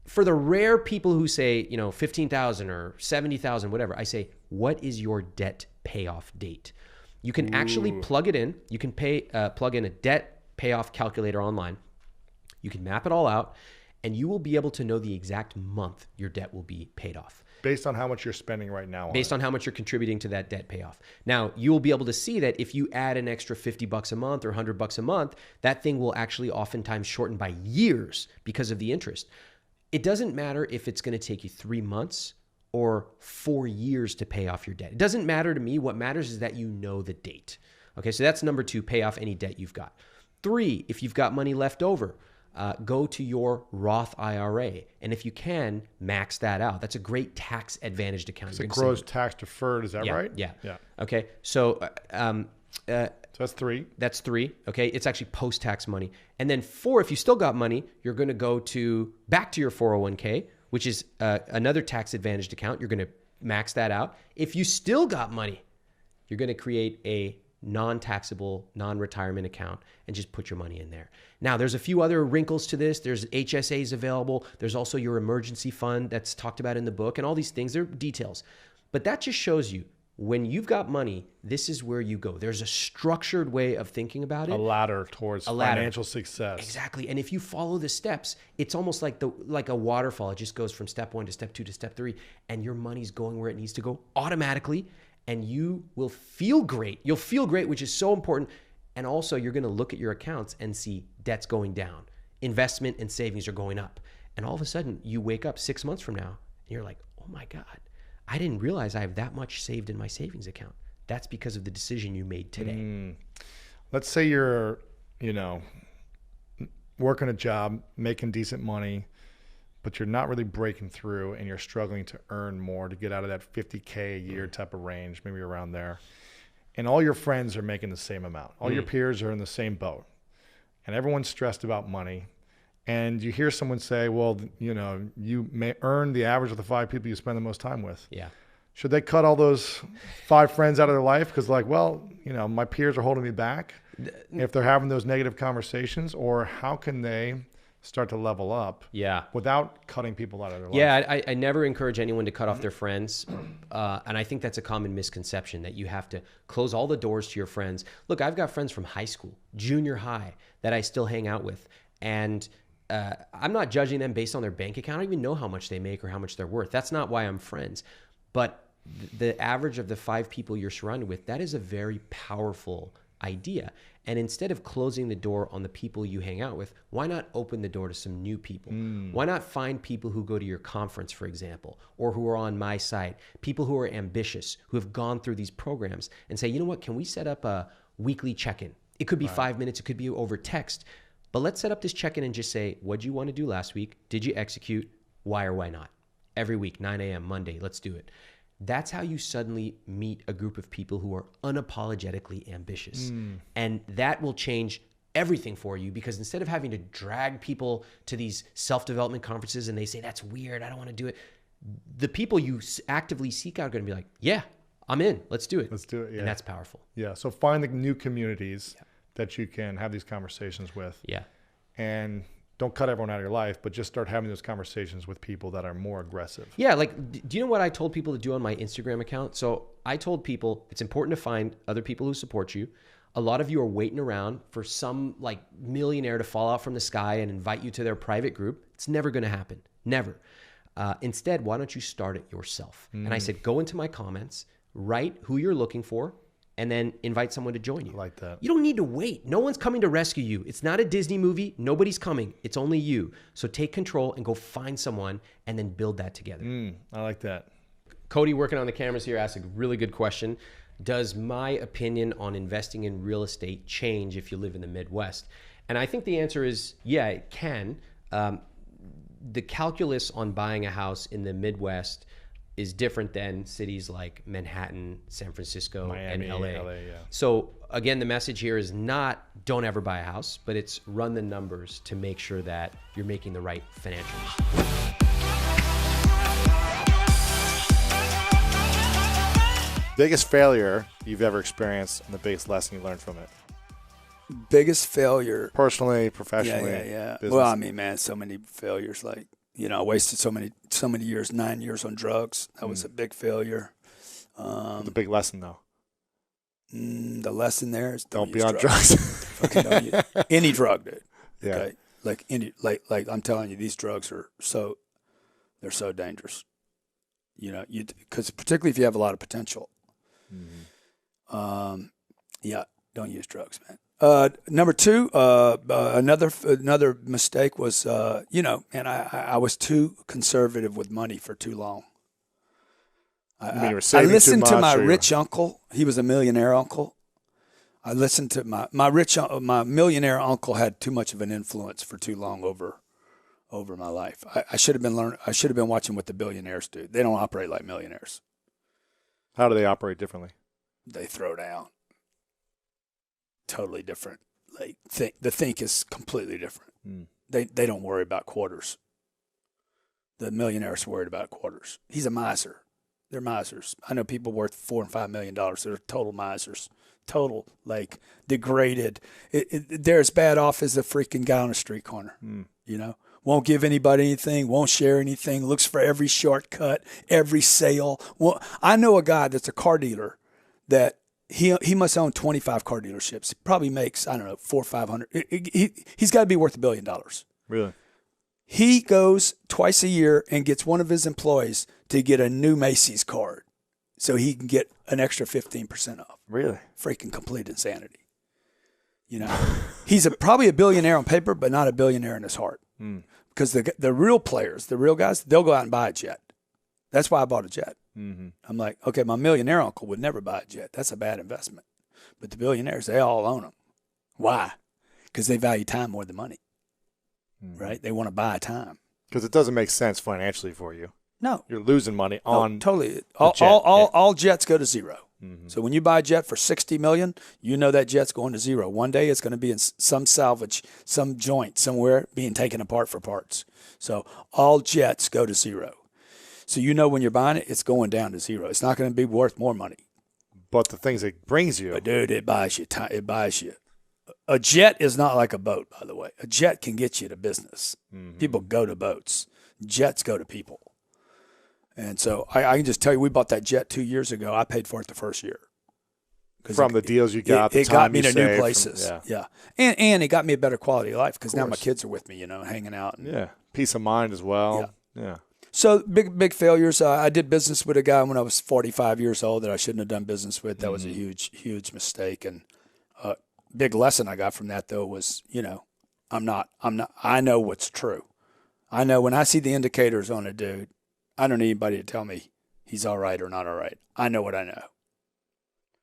for the rare people who say, you know, 15,000 or 70,000, whatever, I say, what is your debt payoff date? You can actually plug it in. You can plug in a debt payoff calculator online. You can map it all out, and you will be able to know the exact month your debt will be paid off. Based on how much you're spending right now. Based on how much you're contributing to that debt payoff. Now, you will be able to see that if you add an extra $50 a month or $100 a month, that thing will actually oftentimes shorten by years because of the interest. It doesn't matter if it's going to take you 3 months or 4 years to pay off your debt. It doesn't matter to me. What matters is that you know the date. Okay, so that's number 2, pay off any debt you've got. 3, if you've got money left over, go to your Roth IRA. And if you can, max that out. That's a great tax advantaged account. It grows tax deferred, is that right? Yeah. Yeah. Okay, so So that's 3. That's 3. Okay, it's actually post-tax money. And then 4, if you still got money, you're going to go back to your 401k, which is another tax-advantaged account. You're going to max that out. If you still got money, you're going to create a non-taxable, non-retirement account and just put your money in there. Now, there's a few other wrinkles to this. There's HSAs available. There's also your emergency fund that's talked about in the book, and all these things. They're details. But that just shows you, when you've got money, this is where you go. There's a structured way of thinking about it. A ladder towards financial success. Exactly. And if you follow the steps, it's almost like a waterfall. It just goes from step 1 to step 2 to step 3, and your money's going where it needs to go automatically, and you will feel great. You'll feel great, which is so important. And also, you're going to look at your accounts and see debt's going down. Investment and savings are going up. And all of a sudden, you wake up 6 months from now, and you're like, oh my God, I didn't realize I have that much saved in my savings account. That's because of the decision you made today. Let's say you're, working a job, making decent money, but you're not really breaking through and you're struggling to earn more to get out of that 50K a year type of range, maybe around there. And all your friends are making the same amount. All your peers are in the same boat. And everyone's stressed about money. and you hear someone say, well, you may earn the average of the 5 people you spend the most time with. Yeah. Should they cut all those 5 friends out of their life? Because my peers are holding me back if they're having those negative conversations, or how can they start to level up without cutting people out of their life? Yeah, I never encourage anyone to cut off their friends. And I think that's a common misconception, that you have to close all the doors to your friends. Look, I've got friends from high school, junior high, that I still hang out with. And I'm not judging them based on their bank account. I don't even know how much they make or how much they're worth. That's not why I'm friends. But the average of the 5 people you're surrounded with, that is a very powerful idea. And instead of closing the door on the people you hang out with, why not open the door to some new people? Why not find people who go to your conference, for example, or who are on my site, people who are ambitious, who have gone through these programs, and say, you know what, can we set up a weekly check-in? It could be 5 minutes, it could be over text, but let's set up this check-in and just say, what'd you want to do last week? Did you execute? Why or why not? Every week, 9 a.m., Monday, let's do it. That's how you suddenly meet a group of people who are unapologetically ambitious. And that will change everything for you, because instead of having to drag people to these self-development conferences and they say, that's weird, I don't want to do it, the people you actively seek out are going to be like, yeah, I'm in, let's do it. Let's do it, yeah. And that's powerful. Yeah, so find the new communities that you can have these conversations with. Yeah. And don't cut everyone out of your life, but just start having those conversations with people that are more aggressive. Yeah, like, do you know what I told people to do on my Instagram account? So I told people it's important to find other people who support you. A lot of you are waiting around for some like millionaire to fall out from the sky and invite you to their private group. It's never going to happen. Never. Instead, why don't you start it yourself? And I said, go into my comments, write who you're looking for, and then invite someone to join you. I like that. You don't need to wait. No one's coming to rescue you. It's not a Disney movie. Nobody's coming. It's only you. So take control and go find someone and then build that together. I like that. Cody, working on the cameras here, asked a really good question. Does my opinion on investing in real estate change if you live in the Midwest? And I think the answer is, yeah, it can. The calculus on buying a house in the Midwest is different than cities like Manhattan, San Francisco, Miami, and LA. yeah. So again, the message here is not don't ever buy a house, but it's run the numbers to make sure that you're making the right financial decision. Biggest failure you've ever experienced and the biggest lesson you learned from it? Biggest failure. Personally, professionally, Yeah. business? Well, I mean, man, so many failures. Like, I wasted so many years, 9 years on drugs. That was a big failure. The big lesson, though. The lesson there is Don't be use on drugs. Fucking don't use any drug, dude. Yeah. Okay? Like I'm telling you, these drugs are they're so dangerous. Because particularly if you have a lot of potential. Don't use drugs, man. Number 2, another mistake was, I was too conservative with money for too long. You were I saving listened too to much, my or you were- rich uncle. He was a millionaire uncle. I listened to my millionaire uncle had too much of an influence for too long over my life. I should have been watching what the billionaires do. They don't operate like millionaires. How do they operate differently? They throw down. Totally different. Like the think is completely different. They don't worry about quarters. The millionaire's worried about quarters. He's a miser. They're misers. I know people worth $4 and $5 million. They're total misers. Total, like, degraded. They're as bad off as a freaking guy on a street corner. Won't give anybody anything, won't share anything, looks for every shortcut, every sale. Well, I know a guy that's a car dealer that he must own 25 car dealerships. He probably makes, I don't know, $400 or $500. He's got to be worth $1 billion. Really? He goes twice a year and gets one of his employees to get a new Macy's card so he can get an extra 15% off. Really? Freaking complete insanity. He's probably a billionaire on paper, but not a billionaire in his heart. Because the real players, the real guys, they'll go out and buy a jet. That's why I bought a jet. I'm like, okay, my millionaire uncle would never buy a jet. That's a bad investment. But the billionaires, they all own them. Why? Because they value time more than money. Right? They want to buy time. Because it doesn't make sense financially for you. No. You're losing money on totally. the jet. All jets go to zero. So when you buy a jet for $60 million, you know that jet's going to zero. One day it's going to be in some salvage, some joint somewhere being taken apart for parts. So all jets go to zero. So you know when you're buying it, it's going down to zero. It's not going to be worth more money. But the things it brings you. But dude, it buys you time. It buys you. A jet is not like a boat, by the way. A jet can get you to business. People go to boats. Jets go to people. And so I can just tell you, we bought that jet 2 years ago. I paid for it the first year. From the deals you got, the it time got me you to new saved places. from- Yeah. And it got me a better quality of life because now my course. kids are with me, hanging out. And, Yeah. Peace of mind as well. Yeah. So big failures. I did business with a guy when I was 45 years old that I shouldn't have done business with. That was a huge mistake. And big lesson I got from that though was, I know what's true. I know when I see the indicators on a dude, I don't need anybody to tell me he's all right or not all right. I know what I know.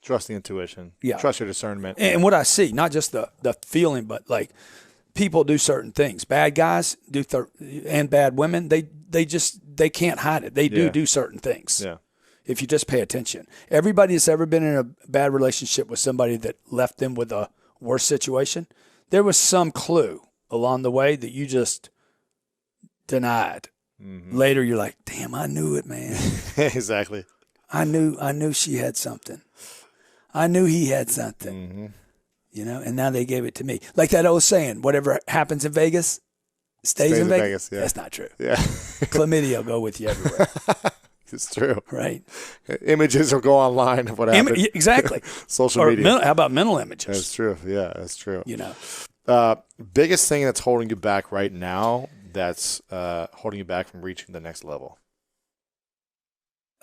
Trust the intuition. Yeah. Trust your discernment. And what I see, not just the feeling, but like people do certain things. Bad guys do, and bad women, they can't hide it. They do certain things. Yeah. If you just pay attention. Everybody that's ever been in a bad relationship with somebody that left them with a worse situation, there was some clue along the way that you just denied. Later, you're like, damn, I knew it, man. Exactly. I knew she had something. I knew he had something. And now they gave it to me. Like that old saying, whatever happens in Vegas stays in Vegas. Yeah. That's not true. Yeah. Chlamydia will go with you everywhere, It's true. right? Images will go online of what happened. Exactly. Social Or media. how about mental images? That's true. Yeah, that's true. Biggest thing that's holding you back right now, that's holding you back from reaching the next level?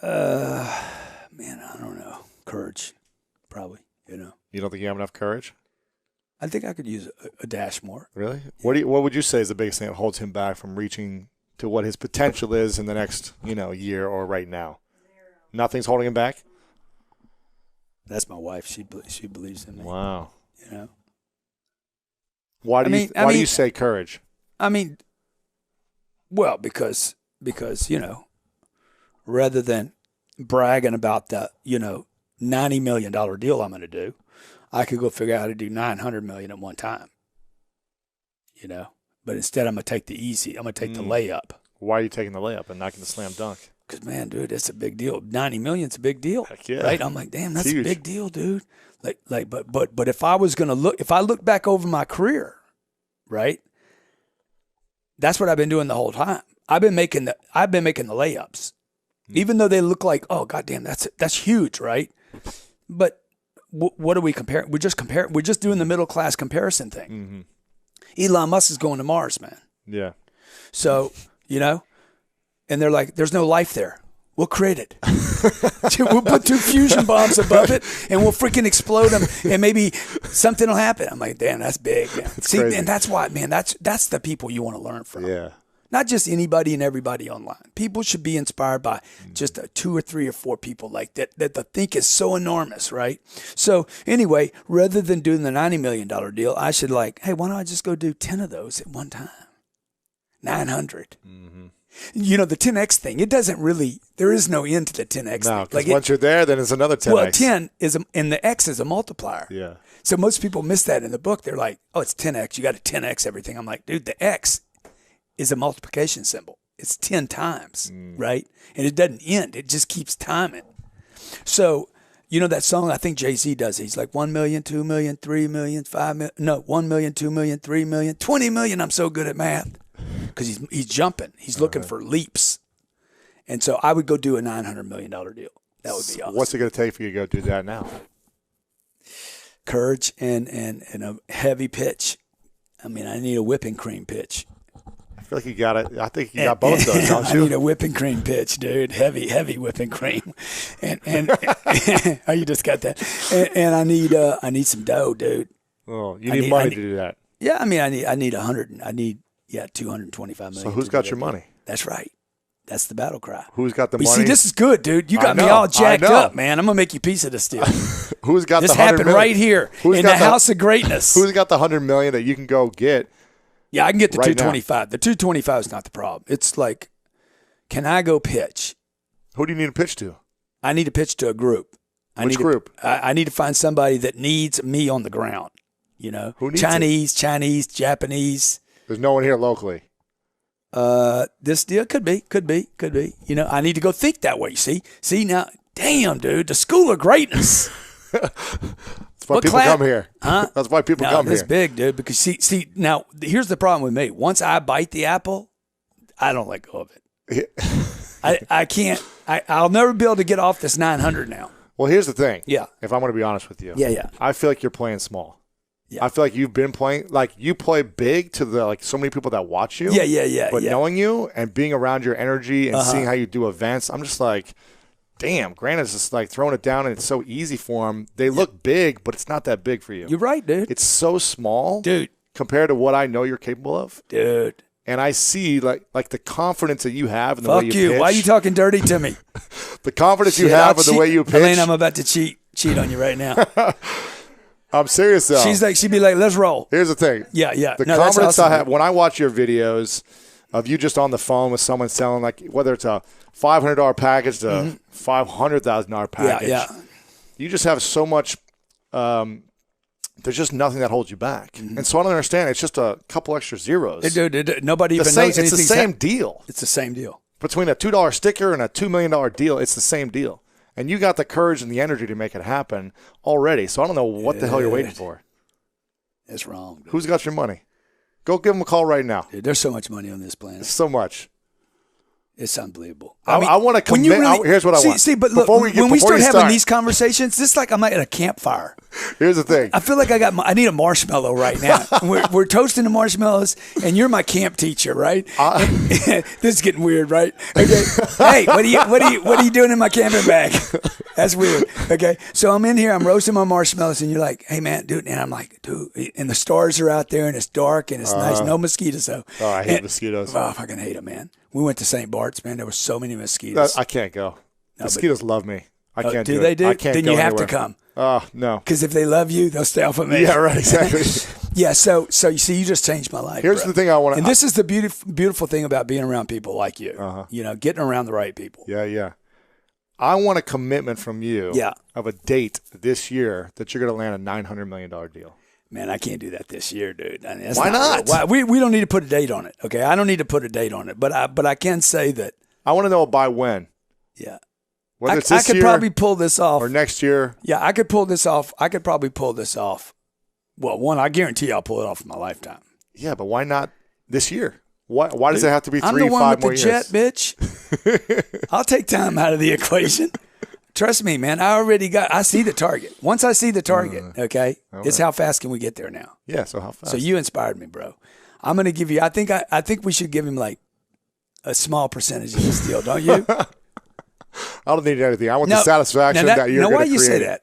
Man, I don't know. Courage, probably, You don't think you have enough courage? I think I could use a dash more. Really? What would you say is the biggest thing that holds him back from reaching to what his potential is in the next, year or right now? Nothing's holding him back? That's my wife. She believes in me. Wow. Why do you say courage? I mean, well, because rather than bragging about the $90 million deal I'm going to do, I could go figure out how to do $900 million at one time. But instead I'm going to take the easy. I'm going to take the layup. Why are you taking the layup and knocking the slam dunk? Because, man, dude, it's a big deal. $90 million's a big deal. Heck yeah. Right? I'm like, damn, that's Huge. a big deal, dude. But if I was going to if I look back over my career, right? That's what I've been doing the whole time. I've been making the layups. Even though they look like, oh, goddamn, that's huge, right? But what are we comparing? We're just doing the middle class comparison thing. Elon Musk is going to Mars, man. Yeah. So, and they're like, there's no life there. We'll create it. We'll put 2 fusion bombs above it, and we'll freaking explode them, and maybe something will happen. I'm like, damn, that's big, man. See, crazy. and that's why, man, that's the people you want to learn from. Yeah. Not just anybody and everybody online. People should be inspired by just 2 or 3 or 4 people like that the think is so enormous, right? So anyway, rather than doing the $90 million deal, I should hey, why don't I just go do 10 of those at one time? 900. The 10X thing, it doesn't really, there is no end to the 10X No, thing. because once you're there, then it's another 10X. Well, 10 is, and the X is a multiplier. Yeah. So most people miss that in the book. They're like, oh, it's 10X. You got to 10X everything. I'm like, dude, the X is a multiplication symbol. It's 10 times, right? And it doesn't end. It just keeps timing. So, that song I think Jay-Z does. He's like 1 million, 2 million, 3 million, 5 million. No, 1 million, 2 million, 3 million, 20 million. I'm so good at math. Because he's jumping. He's looking for leaps. And so I would go do a $900 million deal. That would be awesome. What's it going to take for you to go do that now? Courage and a heavy pitch. I mean, I need a whipping cream pitch. I feel like you got it. I think you got both those, don't I you? need a whipping cream pitch, dude. Heavy whipping cream. And oh, you just got that. And I need some dough, dude. Oh, you need money to do that. Yeah, I mean, I need 225 million. So who's got your money? That's right. That's the battle cry. Who's got the But money? see, this is good, dude. You got me know, all jacked I know. up, man. I'm gonna make you a piece of this deal. Who's got This the 100 happened million? right here Who's in got the house of greatness. Who's got the 100 million that you can go get? Yeah, I can get the right 225. The 225 is not the problem. It's like, can I go pitch? Who do you need to pitch to? I need to pitch to a group. Which group? I need to find somebody that needs me on the ground. You know, Who needs Chinese, Japanese. There's no one here locally. This deal could be. You know, I need to go think that way. See now, damn, dude, the school of greatness. That's why What people class- come here. Huh? That's why people No, come this here. big, dude. Because see, now here's the problem with me. Once I bite the apple, I don't let go of it. I can't. I'll never be able to get off this 900 now. Well, here's the thing. Yeah. If I'm going to be honest with you. Yeah. I feel like you're playing small. Yeah. I feel like you've been playing, like you play big to the like so many people that watch you. Yeah. But knowing you and being around your energy and seeing how you do events, I'm just like, damn, Grant is just like throwing it down and it's so easy for him. They look big, but it's not that big for you. You're right, dude. It's so small, Dude. compared to what I know you're capable of. Dude. And I see like the confidence that you have in the way Fuck you you. pitch. Why are you talking dirty to me? The confidence you Shit, have I'll in the way cheat. you pitch. Elaine, I'm about to cheat on you right now. I'm serious though. She'd be like, let's roll. Here's the thing. Yeah. The No, that's confidence awesome. I have when I watch your videos of you just on the phone with someone selling, like whether it's a $500 package to a $500,000 package. Yeah. You just have so much. There's just nothing that holds you back, and so I don't understand. It's just a couple extra zeros. Dude, nobody The even same, knows it's the anything's same deal It's the same deal. between a $2 sticker and a $2 million deal. It's the same deal, and you got the courage and the energy to make it happen already. So I don't know what the hell you're waiting for. It's wrong. Dude. Who's got your money? Go give them a call right now. Dude, there's so much money on this planet. So much. It's unbelievable. I want to when you commit. Here's what I want. See, but look, Before when we before start you having these conversations, this is like I'm at a campfire. Here's the thing. I feel like I need a marshmallow right now. we're toasting the marshmallows, and you're my camp teacher, right? This is getting weird, right? Okay. Hey, what are you doing in my camping bag? That's weird. Okay. So I'm in here, I'm roasting my marshmallows, and you're like, hey man, dude, and I'm like, dude, and the stars are out there, and it's dark, and it's nice, no mosquitoes though. Oh, I hate mosquitoes. Oh, I fucking hate them, man. We went to St. Bart's, man. There were so many mosquitoes. I can't go. Mosquitoes love me. I can't do do they it. do? I can't Then go you have anywhere. to come. Oh, no. Because if they love you, they'll stay off of me. Yeah, right, exactly. Yeah, so you see, you just changed my life. Here's bro. the thing I want to... And this is the beautiful thing about being around people like you. You know, getting around the right people. Yeah. I want a commitment from you Yeah. of a date this year that you're going to land a $900 million deal. Man, I can't do that this year, dude. I mean, that's Why not? real. We don't need to put a date on it, okay? I don't need to put a date on it, but I can say that, I want to know by when. yeah. Whether it's I this could year probably pull this off. or next year. Yeah, I could pull this off. I could probably pull this off. Well, one, I guarantee I'll pull it off in my lifetime. Yeah, but why not this year? Why does it have to be 3 I'm the one 5 with more the years? jet, bitch. I'll take time out of the equation. Trust me, man. I see the target. Once I see the target, okay, it's how fast can we get there now? Yeah, so how fast? So you inspired me, bro. I'm gonna give you. I think we should give him like a small percentage of this deal, don't you? I don't need anything. I want the satisfaction that you're now going why to you create. say that?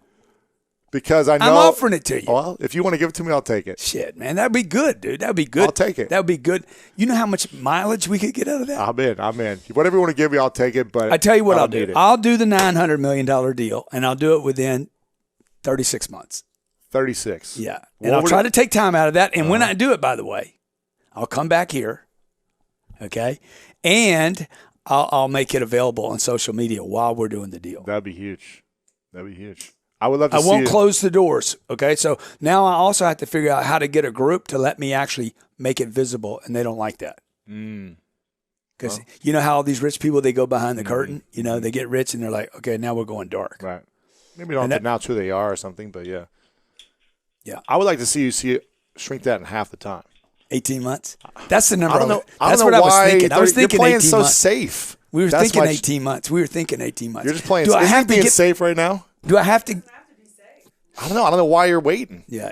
Because I know. I'm offering it to you. Well, if you want to give it to me, I'll take it. Shit, man, that'd be good, dude. That'd be good. I'll take it. That'd be good. You know how much mileage we could get out of that? I'm in. Whatever you want to give me, I'll take it. But I tell you what I I'll don't do. need it. I'll do the $900 million deal, and I'll do it within 36 months. 36. Yeah. What And I'll would try it- to take time out of that. And when I do it, by the way, I'll come back here. Okay. And I'll make it available on social media while we're doing the deal. That'd be huge. I would love to I see won't it. close the doors. Okay. So now I also have to figure out how to get a group to let me actually make it visible. And they don't like that. Because you know how all these rich people, they go behind the curtain, you know, they get rich and they're like, okay, now we're going dark. Right. Maybe you don't And have to announce who they are or something, but yeah. Yeah. I would like to see you shrink that in half the time. 18 months. That's the number. I don't know. That's I what don't know I was why thinking. I was thinking you're playing 18 so months. safe. We were That's thinking my- 18 months. We were thinking 18 months. You're just playing. Do I Isn't have to being get safe right now? Do I have to? I don't know. I don't know why you're waiting. Yeah.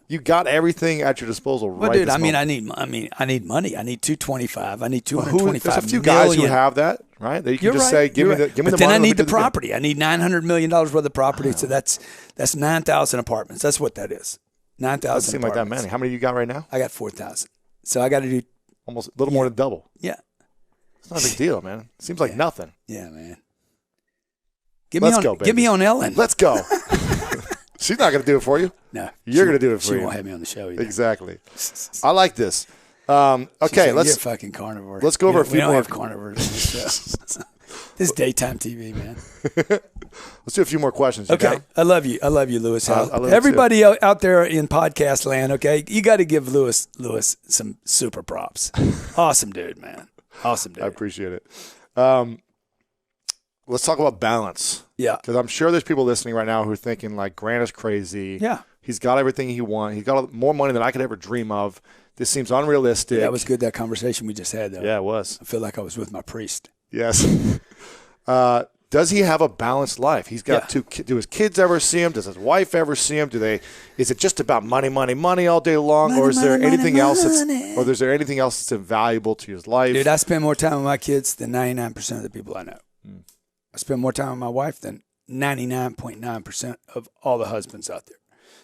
You got everything at your disposal Well, right dude, this I need moment. I need money. I need 225. I need There's 225 a few guys who million. have that, right? That you can You're just right. say, give me the but money. then I let me need do the deal. property. I need $900 million worth of property. So that's 9,000 apartments. That's what that is. 9,000. Doesn't seem like that apartments. many. How many you got right now? I got 4,000. So I got to do. Almost a little more than double. Yeah. It's not a big deal, man. Seems like nothing. Yeah, man. Get Let's me on. go, baby. Get me on Ellen. Let's go. She's not going to do it for you. No, You're going to do it for She you. won't have me on the show either. Exactly. I like this. Okay, She's like, let's You're a fucking carnivore. let's go over a We few don't more- have carnivores on the show. This is daytime TV, man. Let's do a few more questions. You Okay, down? I love you, Lewis. I love you Everybody out there in podcast land, okay, you got to give Lewis some super props. Awesome dude, man. Awesome dude. I appreciate it. Let's talk about balance. Yeah. Because I'm sure there's people listening right now who are thinking, like, Grant is crazy. Yeah. He's got everything he wants. He's got more money than I could ever dream of. This seems unrealistic. That was good, that conversation we just had, though. Yeah, it was. I feel like I was with my priest. Yes. Does he have a balanced life? He's got two kids. Do his kids ever see him? Does his wife ever see him? Is it just about money, money, money all day long? Or is there anything else that's invaluable to his life? Dude, I spend more time with my kids than 99% of the people I know. I spend more time with my wife than 99.9% of all the husbands out there.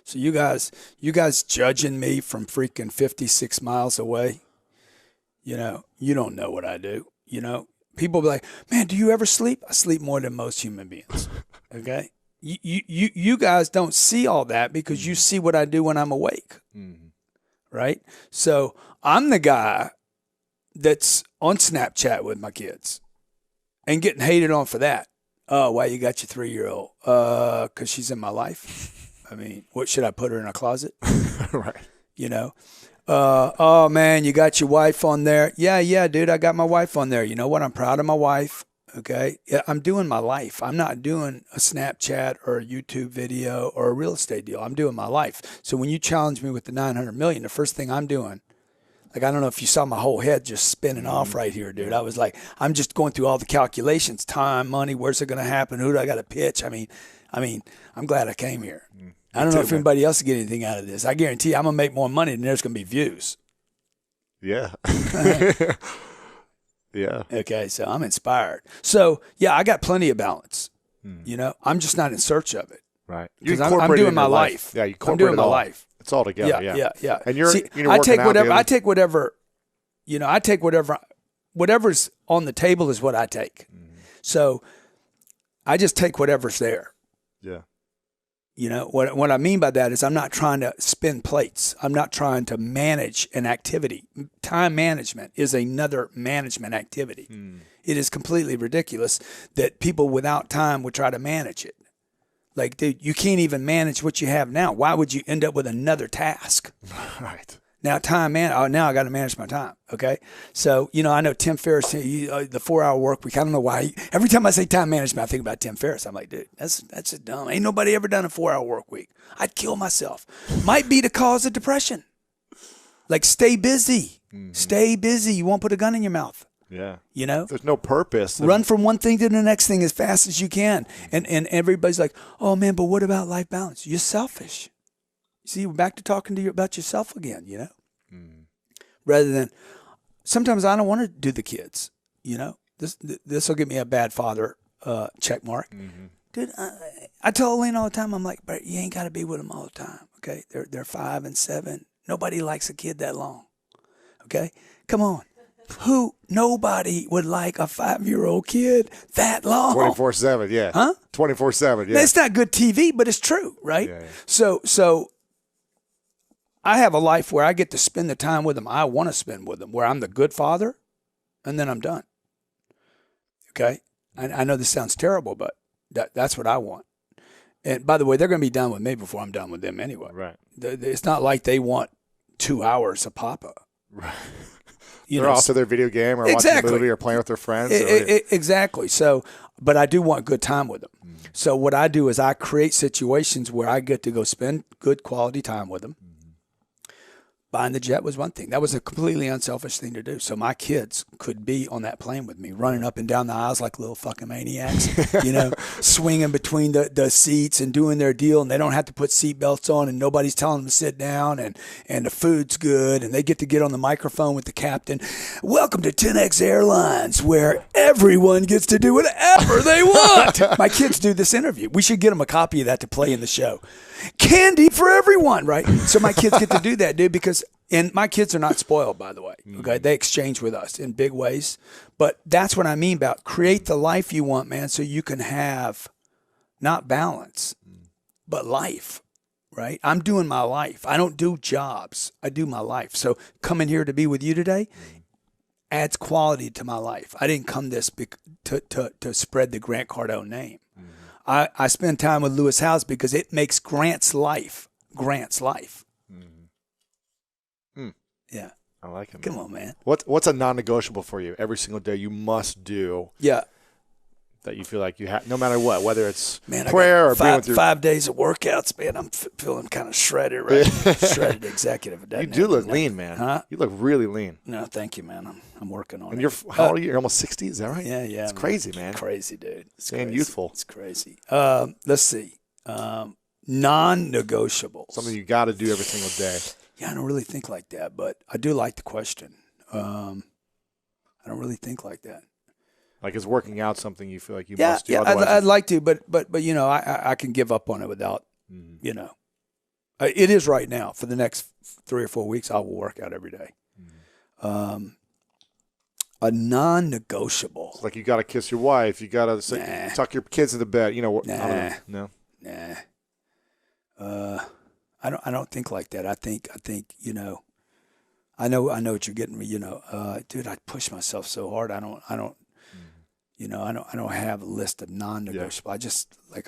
So you guys judging me from freaking 56 miles away, you don't know what I do. People be like, man, do you ever sleep? I sleep more than most human beings. Okay. You guys don't see all that because you see what I do when I'm awake. Mm-hmm. Right. So I'm the guy that's on Snapchat with my kids and getting hated on for that. Oh, why you got your 3-year-old? Because she's in my life. I mean, what, should I put her in a closet? Right. Oh, man, you got your wife on there. Yeah, dude, I got my wife on there. You know what? I'm proud of my wife. Okay. Yeah, I'm doing my life. I'm not doing a Snapchat or a YouTube video or a real estate deal. I'm doing my life. So when you challenge me with the 900 million, the first thing I'm doing, like, I don't know if you saw my whole head just spinning off right here, dude. I was like, I'm just going through all the calculations, time, money, where's it going to happen? Who do I got to pitch? I mean, I'm glad I came here. I don't know if anybody else will get anything out of this. I guarantee you I'm going to make more money than there's going to be views. Yeah. Yeah. Okay, so I'm inspired. So, yeah, I got plenty of balance. I'm just not in search of it. Right. Because I'm doing my life. Yeah, I'm doing my life. It's all together. Yeah. And you're I take whatever, whatever's on the table is what I take. So I just take whatever's there. Yeah. What I mean by that is I'm not trying to spin plates. I'm not trying to manage an activity. Time management is another management activity. It is completely ridiculous that people without time would try to manage it. Like, dude, you can't even manage what you have now. Why would you end up with another task? Right. Now, now I got to manage my time. Okay. So, I know Tim Ferriss, the 4-hour work week. I don't know why. Every time I say time management, I think about Tim Ferriss. I'm like, dude, that's just dumb. Ain't nobody ever done a 4-hour work week. I'd kill myself. Might be the cause of depression. Like, stay busy. Stay busy. You won't put a gun in your mouth. Yeah. There's no purpose. Run from one thing to the next thing as fast as you can. And everybody's like, oh, man, but what about life balance? You're selfish. See, we're back to talking to you about yourself again, rather than sometimes I don't want to do the kids, this will give me a bad father check mark. Dude, I tell Elaine all the time, I'm like, but you ain't got to be with them all the time. Okay. They're 5 and 7. Nobody likes a kid that long. Okay. Come on. Nobody would like a 5-year-old kid that long. 24/7. Yeah. Huh? 24/7. Yeah. It's not good TV, but it's true. Right. Yeah. So I have a life where I get to spend the time with them I want to spend with them, where I'm the good father, and then I'm done. Okay? I know this sounds terrible, but that's what I want. And by the way, they're going to be done with me before I'm done with them anyway. Right. It's not like they want 2 hours of Papa. Right. They're off to their video game or watching a movie or playing with their friends. Exactly. So, but I do want good time with them. So what I do is I create situations where I get to go spend good quality time with them. Buying the jet was one thing. That was a completely unselfish thing to do. So my kids could be on that plane with me, running up and down the aisles like little fucking maniacs, swinging between the seats and doing their deal. And they don't have to put seatbelts on and nobody's telling them to sit down and the food's good. And they get to get on the microphone with the captain. Welcome to 10X Airlines, where everyone gets to do whatever they want. My kids do this interview. We should get them a copy of that to play in the show. Candy for everyone, right? So my kids get to do that, dude, and my kids are not spoiled, by the way. Okay, they exchange with us in big ways. But that's what I mean about create the life you want, man, so you can have not balance, but life, right? I'm doing my life. I don't do jobs. I do my life. So coming here to be with you today, adds quality to my life. I didn't come this to spread the Grant Cardone name. I spend time with Lewis Howes because it makes Grant's life. Yeah. I like it. Come on, man. What's a non-negotiable for you? Every single day you must do Yeah. that you feel like you have, no matter what, whether it's Man, prayer I or got being with your. 5 days of workouts, man. I'm feeling kind of shredded, right? Shredded executive. You do look lean, man. Huh? You look really lean. No, thank you, man. I'm working on And it. you're how old are you? You're almost 60. Is that right? Yeah. It's man. crazy, man. It's crazy, dude. It's Staying crazy. youthful. It's crazy. Let's see. Non-negotiables. Something you got to do every single day. Yeah, I don't really think like that, but I do like the question. I don't really think like that. Like, is working out something you feel like you Yeah, must do? yeah, Otherwise, I'd like to, but you know, I can give up on it without, you know, it is right now. For the next 3 or 4 weeks, I will work out every day. A non-negotiable. it's like you got to kiss your wife. You got to Nah. tuck your kids into bed. You know, I don't know. Nah. No. Nah. I don't think like that. I think you know, I know what you're getting me. You know, dude, I push myself so hard. I don't. You know, I don't have a list of non-negotiable. I just like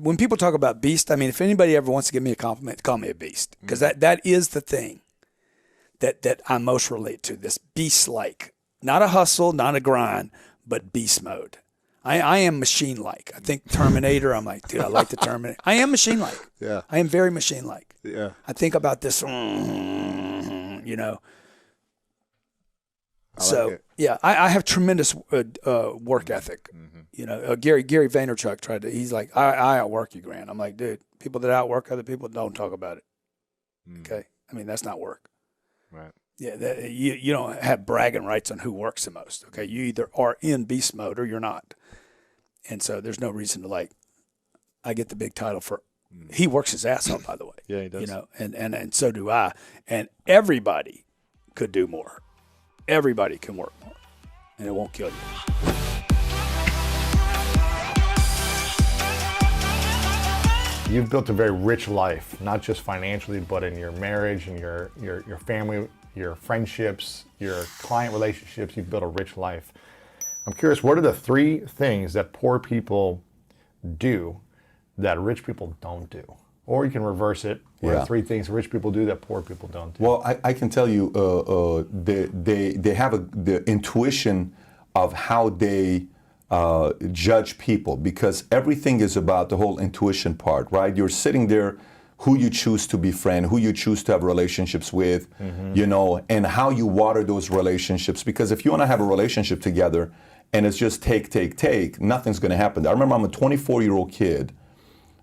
when people talk about beast, I mean, if anybody ever wants to give me a compliment, call me a beast, because that is the thing that I most relate to. This beast-like, not a hustle, not a grind, but beast mode. I am machine-like. I think Terminator. I'm like, dude, I like the Terminator. I am machine-like. Yeah. I am very machine-like. Yeah. I think about this, you know. like it. Yeah, I have tremendous work ethic. You know, Gary Vaynerchuk tried to. He's like, I outwork you, Grant. I'm like, dude, people that outwork other people don't talk about it. Okay, I mean that's not work. Right. Yeah, you don't have bragging rights on who works the most. Okay, you either are in beast mode or you're not. And so there's no reason to like. I get the big title for. He works his ass off, by the way. Yeah, he does. You know, and so do I. And everybody could do more. Everybody can work more, and it won't kill you. You've built a very rich life, not just financially, but in your marriage and your family, your friendships, your client relationships. You've built a rich life. I'm curious, what are the 3 things that poor people do that rich people don't do? Or you can reverse it. What are 3 things rich people do that poor people don't do? Well, I can tell you, they have the intuition of how they judge people, because everything is about the whole intuition part, right? You're sitting there, who you choose to befriend, who you choose to have relationships with, you know, and how you water those relationships. Because if you want to have a relationship together and it's just take, nothing's going to happen. I remember I'm a 24-year-old kid.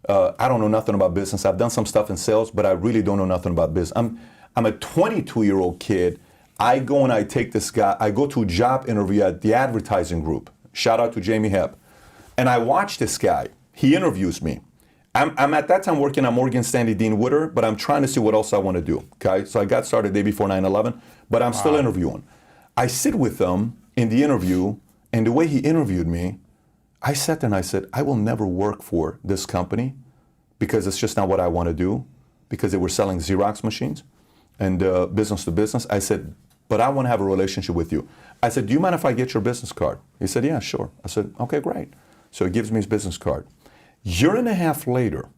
I don't know nothing about business. I've done some stuff in sales, but I really don't know nothing about business. I'm a 22-year-old kid. I go and I take this guy. I go to a job interview at the advertising group. Shout out to Jamie Hepp. And I watch this guy. He interviews me. I'm at that time working at Morgan Stanley Dean Witter, but I'm trying to see what else I want to do. Okay, so I got started the day before 9/11, but I'm still interviewing. I sit with him in the interview, and the way he interviewed me, I sat there and I said, I will never work for this company because it's just not what I want to do, because they were selling Xerox machines and business to business. I said, but I want to have a relationship with you. I said, do you mind if I get your business card? He said, yeah, sure. I said, okay, great. So he gives me his business card. Year and a half later,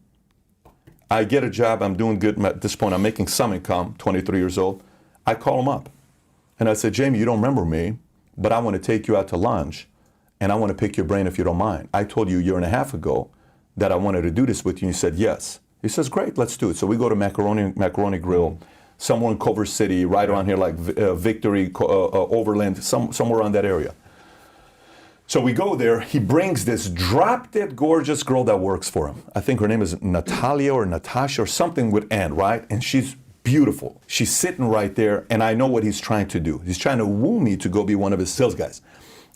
I get a job. I'm doing good. At this point, I'm making some income, 23 years old. I call him up. And I said, Jamie, you don't remember me, but I want to take you out to lunch, and I want to pick your brain if you don't mind. I told you a year and a half ago that I wanted to do this with you. And you said yes. He says, great, let's do it. So we go to Macaroni Grill, somewhere in Culver City, right around here, like Victory, Overland, somewhere around that area. So we go there. He brings this drop-dead gorgeous girl that works for him. I think her name is Natalia or Natasha or something with N, right? And she's beautiful. She's sitting right there, and I know what he's trying to do. He's trying to woo me to go be one of his sales guys.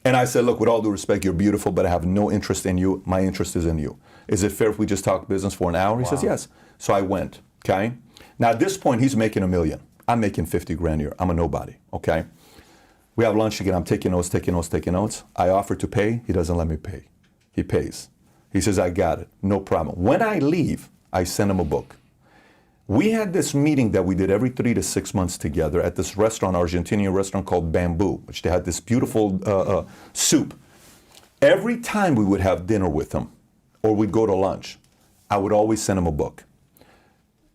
And I said, look, with all due respect, you're beautiful, but I have no interest in you. My interest is in you. Is it fair if we just talk business for an hour? He says, yes. So I went, okay? Now, at this point, he's making $1 million. I'm making 50 grand a year. I'm a nobody, okay? We have lunch again. I'm taking notes. I offer to pay. He doesn't let me pay. He pays. He says, I got it. No problem. When I leave, I send him a book. We had this meeting that we did every 3 to 6 months together at this restaurant, Argentinian restaurant called Bamboo, which they had this beautiful soup. Every time we would have dinner with him or we'd go to lunch, I would always send him a book.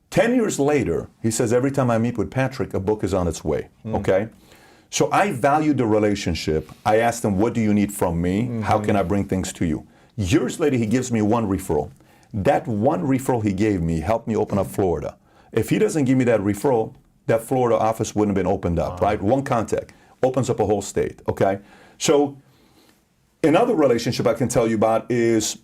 10 years later, he says, every time I meet with Patrick, a book is on its way, okay? So I valued the relationship. I asked him, what do you need from me? How can I bring things to you? Years later, he gives me one referral. That one referral he gave me helped me open up Florida. If he doesn't give me that referral, that Florida office wouldn't have been opened up, right? One contact opens up a whole state, okay? So another relationship I can tell you about is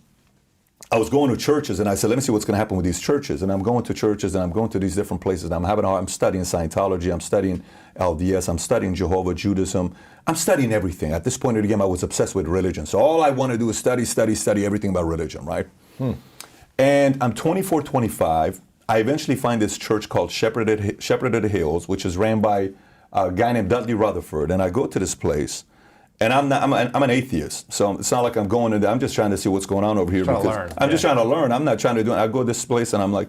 I was going to churches and I said, let me see what's going to happen with these churches. And I'm going to churches and I'm going to these different places. And I'm studying Scientology, I'm studying LDS, I'm studying Jehovah, Judaism. I'm studying everything. At this point in the game, I was obsessed with religion. So all I want to do is study everything about religion, right? And I'm 24, 25. I eventually find this church called Shepherd of the Hills, which is ran by a guy named Dudley Rutherford. And I go to this place. And I'm an atheist, so it's not like I'm going in there. I'm just trying to see what's going on over here. I'm just trying to learn. I'm not trying to do it. I go to this place and I'm like,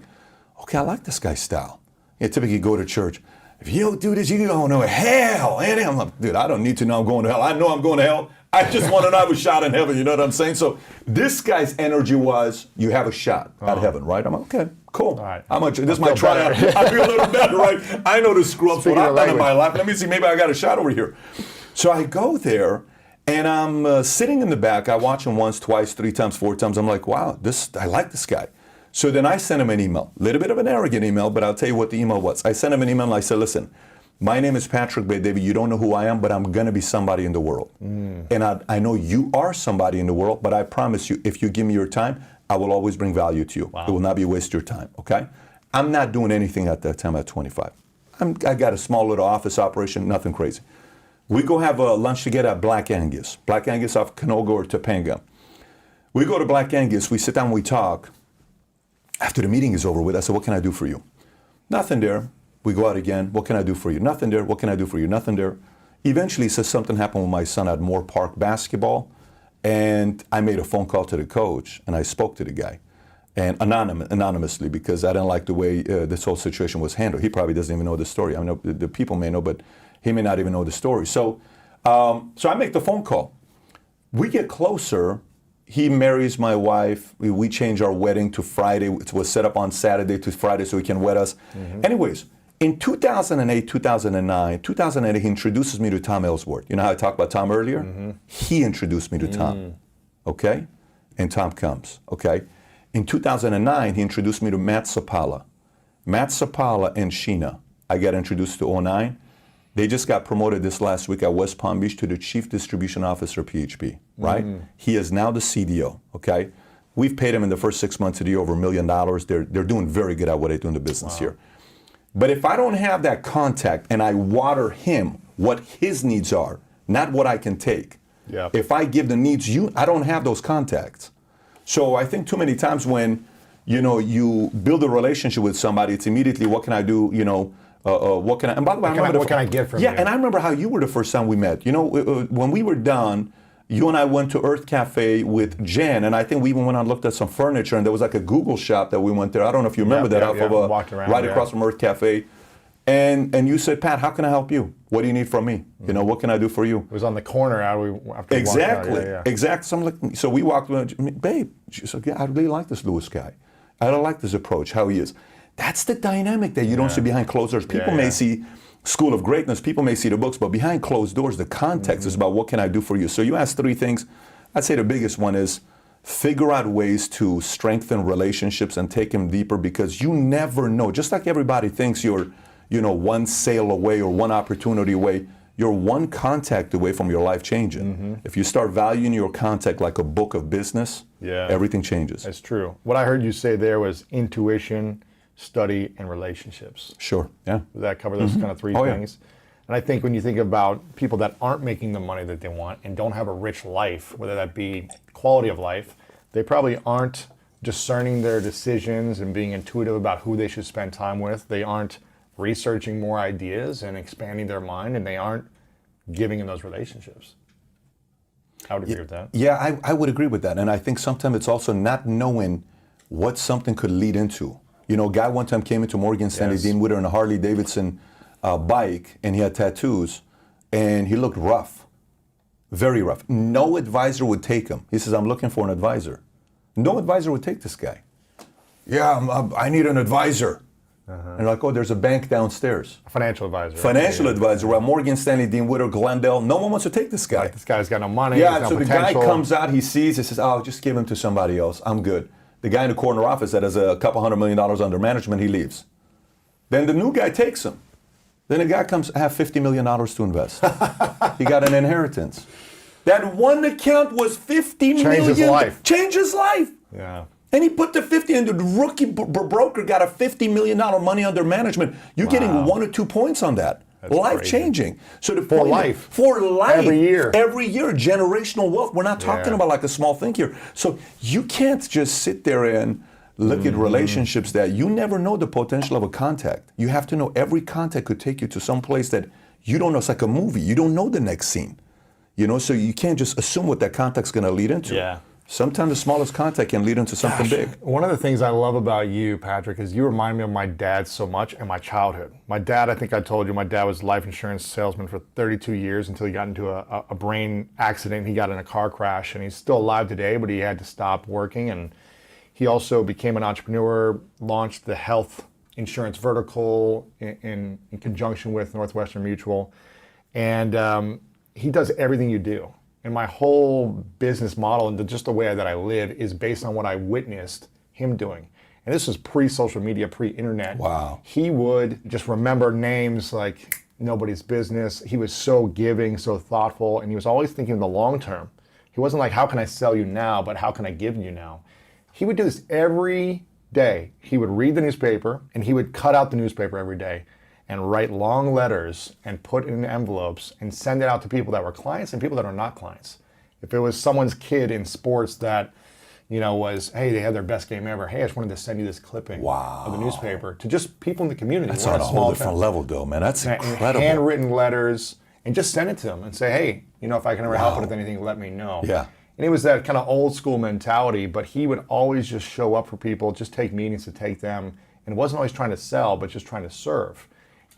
okay, I like this guy's style. You typically go to church. If you don't do this, you're going to hell. And I'm like, dude, I don't need to know I'm going to hell. I know I'm going to hell. I just want to know I have a shot in heaven. You know what I'm saying? So this guy's energy was, you have a shot at heaven, right? I'm like, okay, cool. All right. This is my tryout. I feel a little better, right? I know the screw ups what I've done in my life. Let me see, maybe I got a shot over here. So I go there, and I'm sitting in the back. I watch him once, twice, 3 times, 4 times. I'm like, wow, I like this guy. So then I sent him an email, a little bit of an arrogant email, but I'll tell you what the email was. I sent him an email and I said, listen, my name is Patrick Bet-David. You don't know who I am, but I'm going to be somebody in the world. And I know you are somebody in the world, but I promise you, if you give me your time, I will always bring value to you. Wow. It will not be a waste of your time, okay? I'm not doing anything at that time at 25. I got a small little office operation, nothing crazy. We go have a lunch together at Black Angus off Canoga or Topanga. We go to Black Angus, we sit down, we talk. After the meeting is over with, I said, what can I do for you? Nothing there. We go out again, what can I do for you? Nothing there, what can I do for you? Nothing there. Eventually, he says something happened with my son at Moore Park basketball, and I made a phone call to the coach, and I spoke to the guy, and anonymously, because I didn't like the way this whole situation was handled. He probably doesn't even know the story. I know the people may know, but he may not even know the story. So I make the phone call. We get closer. He marries my wife. We change our wedding to Friday. It was set up on Saturday to Friday so he can wed us. Anyways, in 2008, 2008, he introduces me to Tom Ellsworth. You know how I talked about Tom earlier? He introduced me to Tom, okay? And Tom comes, okay? In 2009, he introduced me to Matt Sapala. Matt Sapala and Sheena, I got introduced to 09. They just got promoted this last week at West Palm Beach to the Chief Distribution Officer, PHP, right? He is now the CDO, okay? We've paid him in the first 6 months of the year over $1 million. They're doing very good at what they do in the business here. But if I don't have that contact and I water him what his needs are, not what I can take. If I give the needs I don't have those contacts. So I think too many times when, you build a relationship with somebody, it's immediately, what can I do, what can I, and by the way, what can I get from you? Yeah, and I remember how you were the first time we met. When we were done, you and I went to Earth Cafe with Jen, and I think we even went and looked at some furniture, and there was like a Google shop that we went there. I don't know if you remember right across from Earth Cafe. And you said, Pat, how can I help you? What do you need from me? What can I do for you? It was on the corner after exactly. We walked out. Exactly. So we walked around, babe, she said, yeah, I really like this Lewis guy. I don't like this approach, how he is. That's the dynamic that you don't see behind closed doors. People may see School of Greatness, people may see the books, but behind closed doors, the context is about what can I do for you. So you asked 3 things. I'd say the biggest one is figure out ways to strengthen relationships and take them deeper, because you never know. Just like everybody thinks you're, one sale away or one opportunity away, you're one contact away from your life changing. If you start valuing your contact like a book of business, everything changes. That's true. What I heard you say there was intuition, study, and relationships. Sure, yeah. Does that cover those kind of 3 things? And I think when you think about people that aren't making the money that they want and don't have a rich life, whether that be quality of life, they probably aren't discerning their decisions and being intuitive about who they should spend time with. They aren't researching more ideas and expanding their mind, and they aren't giving in those relationships. I would agree with that. Yeah, I would agree with that. And I think sometimes it's also not knowing what something could lead into. You know, a guy one time came into Morgan Stanley, Yes. Dean Witter, on a Harley Davidson bike, and he had tattoos, and he looked rough, very rough. No advisor would take him. He says, I'm looking for an advisor. No advisor would take this guy. Yeah, I need an advisor. And they're like, oh, there's a bank downstairs. A financial advisor. Financial Yeah. advisor, well, Morgan Stanley, Dean Witter, Glendale, no one wants to take this guy. Like, this guy's got no money. Yeah, he's no so the guy potential. comes out, he sees, he says, oh, just give him to somebody else. I'm good. The guy in the corner office that has a couple $100 million under management, he leaves. Then the new guy takes him. Then the guy comes, I have $50 million to invest. He got an inheritance. That one account was $50 million. Changed his life. Changed his life. Yeah. And he put the 50, and the rookie broker got a $50 million money under management. You're getting 1 or 2 points on that. That's Life crazy. changing. So the For point is- life. For life. Every year. Every year. Generational wealth. We're not talking Yeah. about like a small thing here. So you can't just sit there and look Mm-hmm. at relationships that you never know the potential of a contact. You have to know every contact could take you to some place that you don't know. It's like a movie. You don't know the next scene. You know, so you can't just assume what that contact's going to lead into. Yeah. Sometimes the smallest contact can lead into something big. One of the things I love about you, Patrick, is you remind me of my dad so much and my childhood. My dad, I think I told you, my dad was a life insurance salesman for 32 years until he got into a brain accident. He got in a car crash, and he's still alive today, but he had to stop working. And he also became an entrepreneur, launched the health insurance vertical in conjunction with Northwestern Mutual. And he does everything you do. And my whole business model and just the way that I live is based on what I witnessed him doing. And this was pre-social media, pre-internet. Wow. He would just remember names like nobody's business. He was so giving, so thoughtful, and he was always thinking in the long term. He wasn't like, how can I sell you now, but how can I give you now? He would do this every day. He would read the newspaper, and he would cut out the newspaper every day and write long letters and put in envelopes and send it out to people that were clients and people that are not clients. If it was someone's kid in sports that, you know, was, hey, they had their best game ever. Hey, I just wanted to send you this clipping of the newspaper, to just people in the community. That's We're on a a small whole different town. level, though, man. That's And incredible. handwritten letters, and just send it to them and say, hey, you know, if I can ever help Wow. with anything, let me know. Yeah. And it was that kind of old school mentality, but he would always just show up for people, just take meetings to take them, and wasn't always trying to sell, but just trying to serve.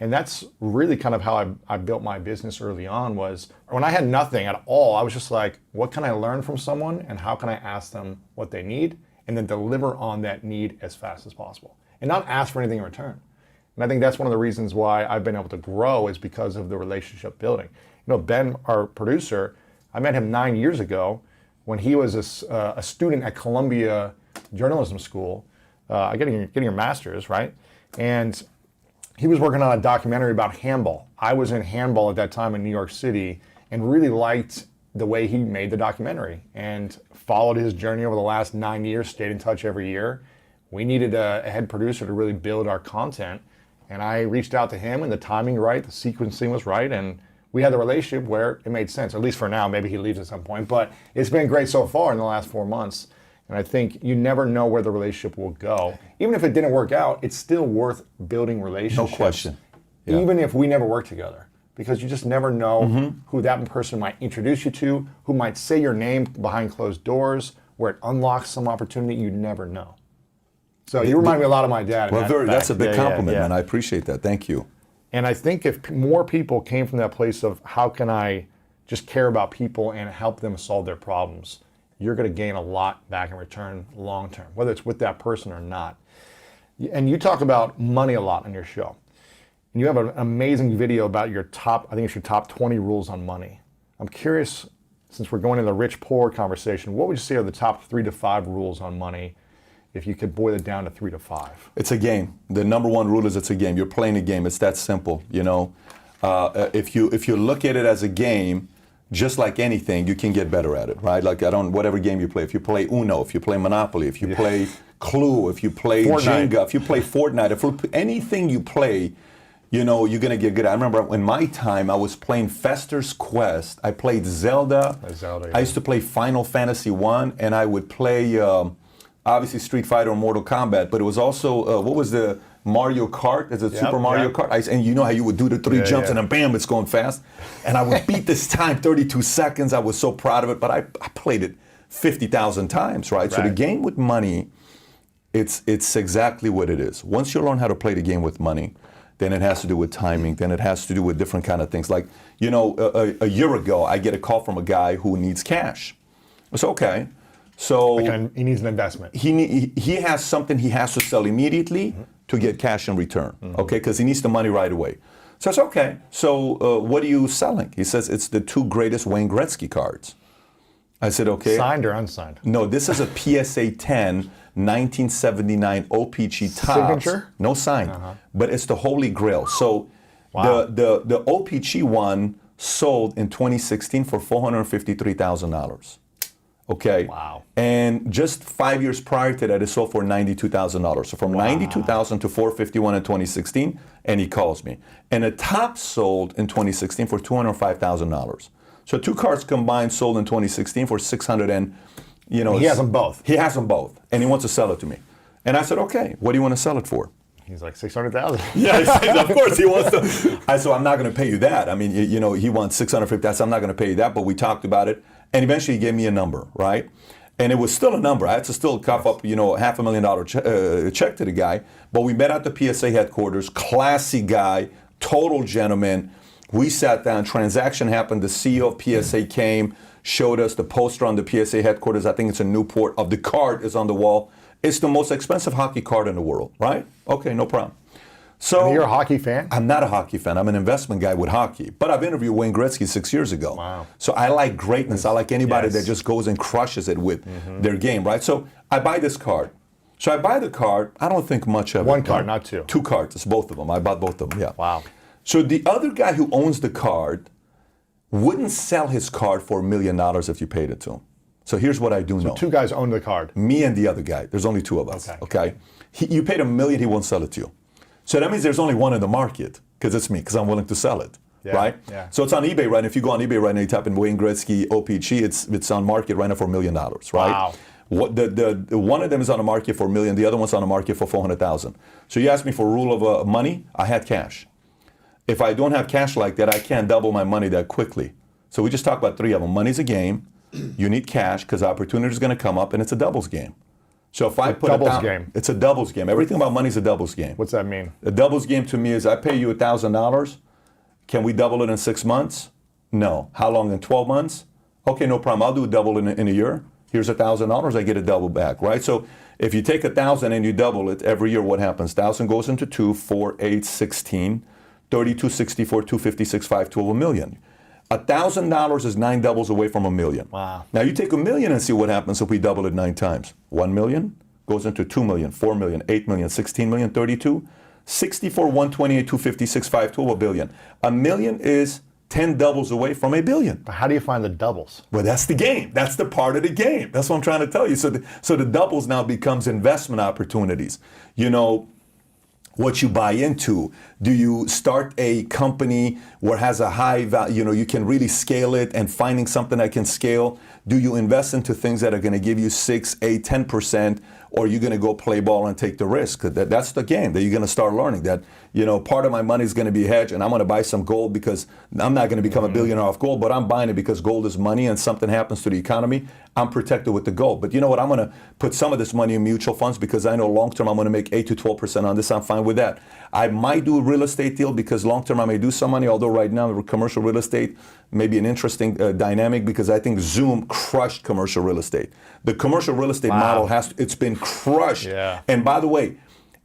And that's really kind of how I built my business early on. Was when I had nothing at all, I was just like, what can I learn from someone, and how can I ask them what they need, and then deliver on that need as fast as possible, and not ask for anything in return. And I think that's one of the reasons why I've been able to grow, is because of the relationship building. You know, Ben, our producer, I met him 9 years ago when he was a student at Columbia Journalism School, getting your master's, right? And he was working on a documentary about handball. I was in handball at that time in New York City and really liked the way he made the documentary and followed his journey over the last 9 years, stayed in touch every year. We needed a head producer to really build our content. And I reached out to him, and the timing right, the sequencing was right, and we had the relationship where it made sense, at least for now. Maybe he leaves at some point, but it's been great so far in the last 4 months. And I think you never know where the relationship will go. Even if it didn't work out, it's still worth building relationships. No question. Yeah. Even if we never work together. Because you just never know who that person might introduce you to, who might say your name behind closed doors, where it unlocks some opportunity. You never know. So you remind me a lot of my dad. in Well, that that's a fact. big Yeah, compliment, yeah. man. I appreciate that. Thank you. And I think if more people came from that place of how can I just care about people and help them solve their problems, you're going to gain a lot back in return long term, whether it's with that person or not. And you talk about money a lot on your show. And you have an amazing video about your top, I think it's your top 20 rules on money. I'm curious, since we're going into the rich-poor conversation, what would you say are the top 3 to 5 rules on money if you could boil it down to 3 to 5? It's a game. The number one rule is it's a game. You're playing a game. It's that simple. You know, if you look at it as a game, just like anything, you can get better at it, right? Like whatever game you play. If you play Uno, if you play Monopoly, if you play Clue, if you play Fortnite. Jenga, if you play Fortnite, anything you play, you know, you're gonna get good. I remember in my time, I was playing Fester's Quest. I played Zelda. Zelda, I used to play Final Fantasy 1, and I would play obviously Street Fighter or Mortal Kombat. But it was also what was the Mario Kart? Is it Super Mario Kart? And you know how you would do the 3 jumps and then bam, it's going fast. And I would beat this time 32 seconds. I was so proud of it. But I played it 50,000 times, right? So the game with money It's exactly what it is. Once you learn how to play the game with money, then it has to do with timing. Then it has to do with different kind of things. Like, you know, a year ago, I get a call from a guy who needs cash. It's okay. So He needs an investment. he has something he has to sell immediately to get cash in return. Okay, because he needs the money right away. So I said, okay. So what are you selling? He says it's the 2 greatest Wayne Gretzky cards. I said, okay. Signed or unsigned? No, this is a PSA 10 1979 OPG Topps. Signature? No sign, but it's the Holy Grail. So Wow. the OPG one sold in 2016 for $453,000. Okay. Wow. And just 5 years prior to that, it sold for $92,000. So from $92,000 to $451 in 2016, and he calls me. And a top sold in 2016 for $205,000. So 2 cards combined sold in 2016 for 600 and, you know. He has them both. He has them both, and he wants to sell it to me. And I said, okay, what do you want to sell it for? He's like 600,000. Yeah, he says, of course he wants to. I said, I'm not going to pay you that. I mean, you know, he wants 650. I said, I'm not going to pay you that, but we talked about it. And eventually he gave me a number, right? And it was still a number. I had to still cough up, you know, $500,000 check to the guy. But we met at the PSA headquarters, classy guy, total gentleman. We sat down, transaction happened. The CEO of PSA came, showed us the poster on the PSA headquarters. I think it's in Newport. Of the card is on the wall. It's the most expensive hockey card in the world, right? Okay, no problem. So You're a hockey fan? I'm not a hockey fan. I'm an investment guy with hockey. But I've interviewed Wayne Gretzky 6 years ago. Wow. So I like greatness. I like anybody Yes. that just goes and crushes it with their game, right? So I buy this card. So I buy the card. I don't think much of it. One card, not 2. 2 cards. It's both of them. I bought both of them, yeah. Wow. So the other guy who owns the card wouldn't sell his card for $1 million if you paid it to him. So here's what I do know. 2 guys own the card. Me and the other guy. There's only 2 of us. Okay. You paid $1 million, he won't sell it to you. So that means there's only one in the market, because it's me, because I'm willing to sell it. Yeah, Right? yeah. So it's on eBay right now. If you go on eBay right now, you type in Wayne Gretzky OPG, it's on market right now for $1 million, right? Wow. What the one of them is on the market for $1 million, the other one's on the market for $400,000. So you asked me for a rule of money, I had cash. If I don't have cash like that, I can't double my money that quickly. So we just talked about 3 of them. Money's a game. You need cash because opportunity is going to come up, and it's a doubles game. So if I put doubles it down, game. it's a doubles game. Everything about money is a doubles game. What's that mean? A doubles game to me is I pay you $1,000. Can we double it in 6 months? No. How long? In 12 months? Okay, no problem. I'll do a double in a year. Here's $1,000. I get a double back, right? So if you take 1,000 and you double it every year, what happens? 1,000 goes into 2, 4, 8, 16, 32, 64, 256, 5, 12, $1 million. $1,000 is 9 doubles away from $1 million. Wow. Now you take $1 million and see what happens if we double it 9 times. 1 million goes into 2 million, 4 million, 8 million, 16 million, 32, 64, 128, 256, 5, 12, $1 billion. $1 million is 10 doubles away from $1 billion. But how do you find the doubles? Well, that's the game. That's the part of the game. That's what I'm trying to tell you. So the doubles now becomes investment opportunities. You know, what you buy into. Do you start a company where it has a high value, you know, you can really scale it and finding something that can scale? Do you invest into things that are going to give you 6, 8, 10%, or are you going to go play ball and take the risk? That's the game that you're going to start learning that, you know, part of my money is going to be hedged and I'm going to buy some gold because I'm not going to become a billionaire off gold, but I'm buying it because gold is money and something happens to the economy, I'm protected with the gold. But you know what? I'm going to put some of this money in mutual funds because I know long term I'm going to make 8 to 12% on this. I'm fine with that. I might do a real estate deal because long term I may do some money, although right now commercial real estate may be an interesting dynamic because I think Zoom crushed commercial real estate. The commercial real estate model it's been crushed. Yeah. And by the way,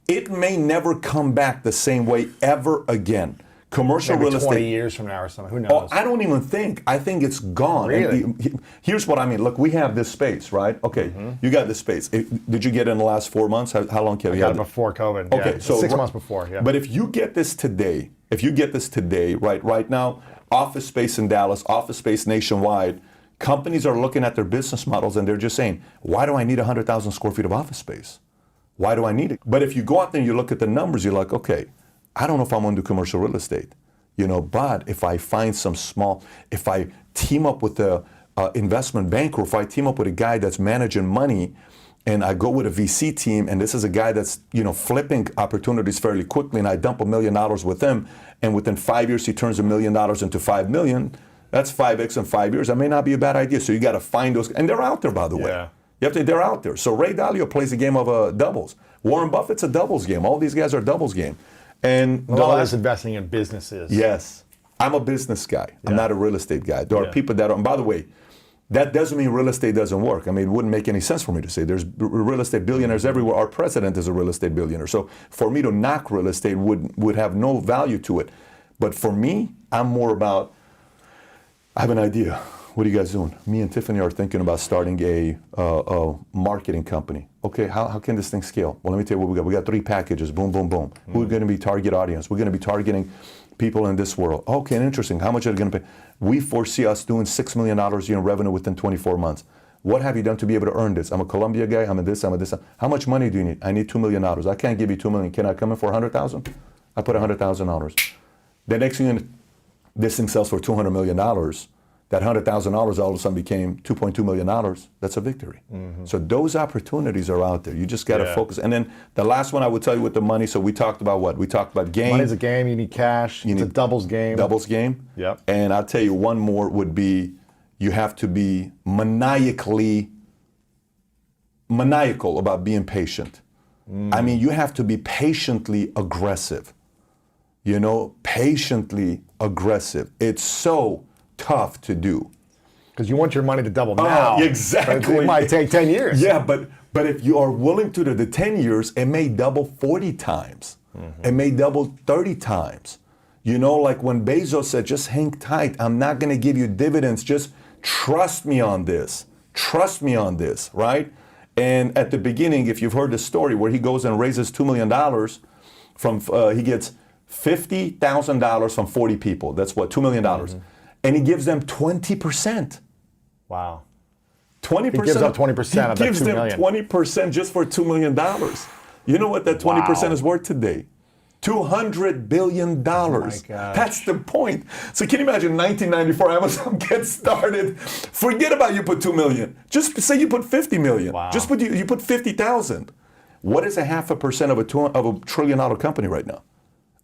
it may never come back the same way ever again. Commercial Maybe real 20 estate. years from now or something. Who Oh, knows? I don't even think. I think it's gone. Really? And here's what I mean. Look, we have this space, right? Okay, you got this space. Did you get it in the last 4 months? How long have you Got had it it? before COVID. Okay, yeah. so 6 months before. Yeah. But if you get this today, right now, office space in Dallas, office space nationwide, companies are looking at their business models and they're just saying, why do I need 100,000 square feet of office space? Why do I need it? But if you go out there and you look at the numbers, you're like, okay, I don't know if I'm going to do commercial real estate, you know, but if I find if I team up with the investment banker, if I team up with a guy that's managing money, and I go with a VC team, and this is a guy that's, you know, flipping opportunities fairly quickly, and I dump $1 million with him, and within 5 years he turns $1 million into $5 million. That's 5x in 5 years. That may not be a bad idea. So you got to find those, and they're out there, by the way. Yeah. You have to. They're out there. So Ray Dalio plays a game of doubles. Warren Buffett's a doubles game. All these guys are doubles game. And A lot of this investing in businesses. yes, I'm a business guy. I'm not a real estate guy. There are Yeah. people that are, and by the way, that doesn't mean real estate doesn't work. I mean, it wouldn't make any sense for me to say there's real estate billionaires everywhere. Our president is a real estate billionaire. So for me to knock real estate would have no value to it. But for me, I'm more about, I have an idea. What are you guys doing? Me and Tiffany are thinking about starting a marketing company. Okay, how can this thing scale? Well, let me tell you what we got. We got 3 packages. Boom, boom, boom. Who's going to be target audience? We're going to be targeting people in this world. Okay, interesting. How much are they going to pay? We foresee us doing $6 million in revenue within 24 months. What have you done to be able to earn this? I'm a Columbia guy. I'm a this. I'm a this. How much money do you need? I need $2 million. I can't give you $2 million. Can I come in for $100,000? I put $100,000. The next thing, this thing sells for $200 million. That $100,000 all of a sudden became $2.2 million. That's a victory. So those opportunities are out there. You just got to focus. And then the last one I would tell you with the money. So we talked about what? We talked about game. Money's a game. You need cash. It's a doubles game. Doubles game. Yep. And I'll tell you one more would be you have to be maniacal about being patient. I mean, you have to be patiently aggressive. You know, patiently aggressive. It's so tough to do. Because you want your money to double now. Exactly. But it might take 10 years. Yeah, but if you are willing to do the 10 years, it may double 40 times. It may double 30 times. You know, like when Bezos said, just hang tight. I'm not going to give you dividends. Just trust me on this. Trust me on this, right? And at the beginning, if you've heard the story where he goes and raises $2 million from, he gets $50,000 from 40 people. That's what, $2 million. And he gives them 20%. Wow. 20%. He gives up 20% of that He gives $2 them million. 20% just for $2 million. You know what that 20% is worth today? $200 billion. gosh. That's the point. So can you imagine 1994 Amazon gets started? Forget about you put $2 million. Just say you put $50 million. Wow. Just you put 50,000. What is 0.5% of a $1 trillion company right now?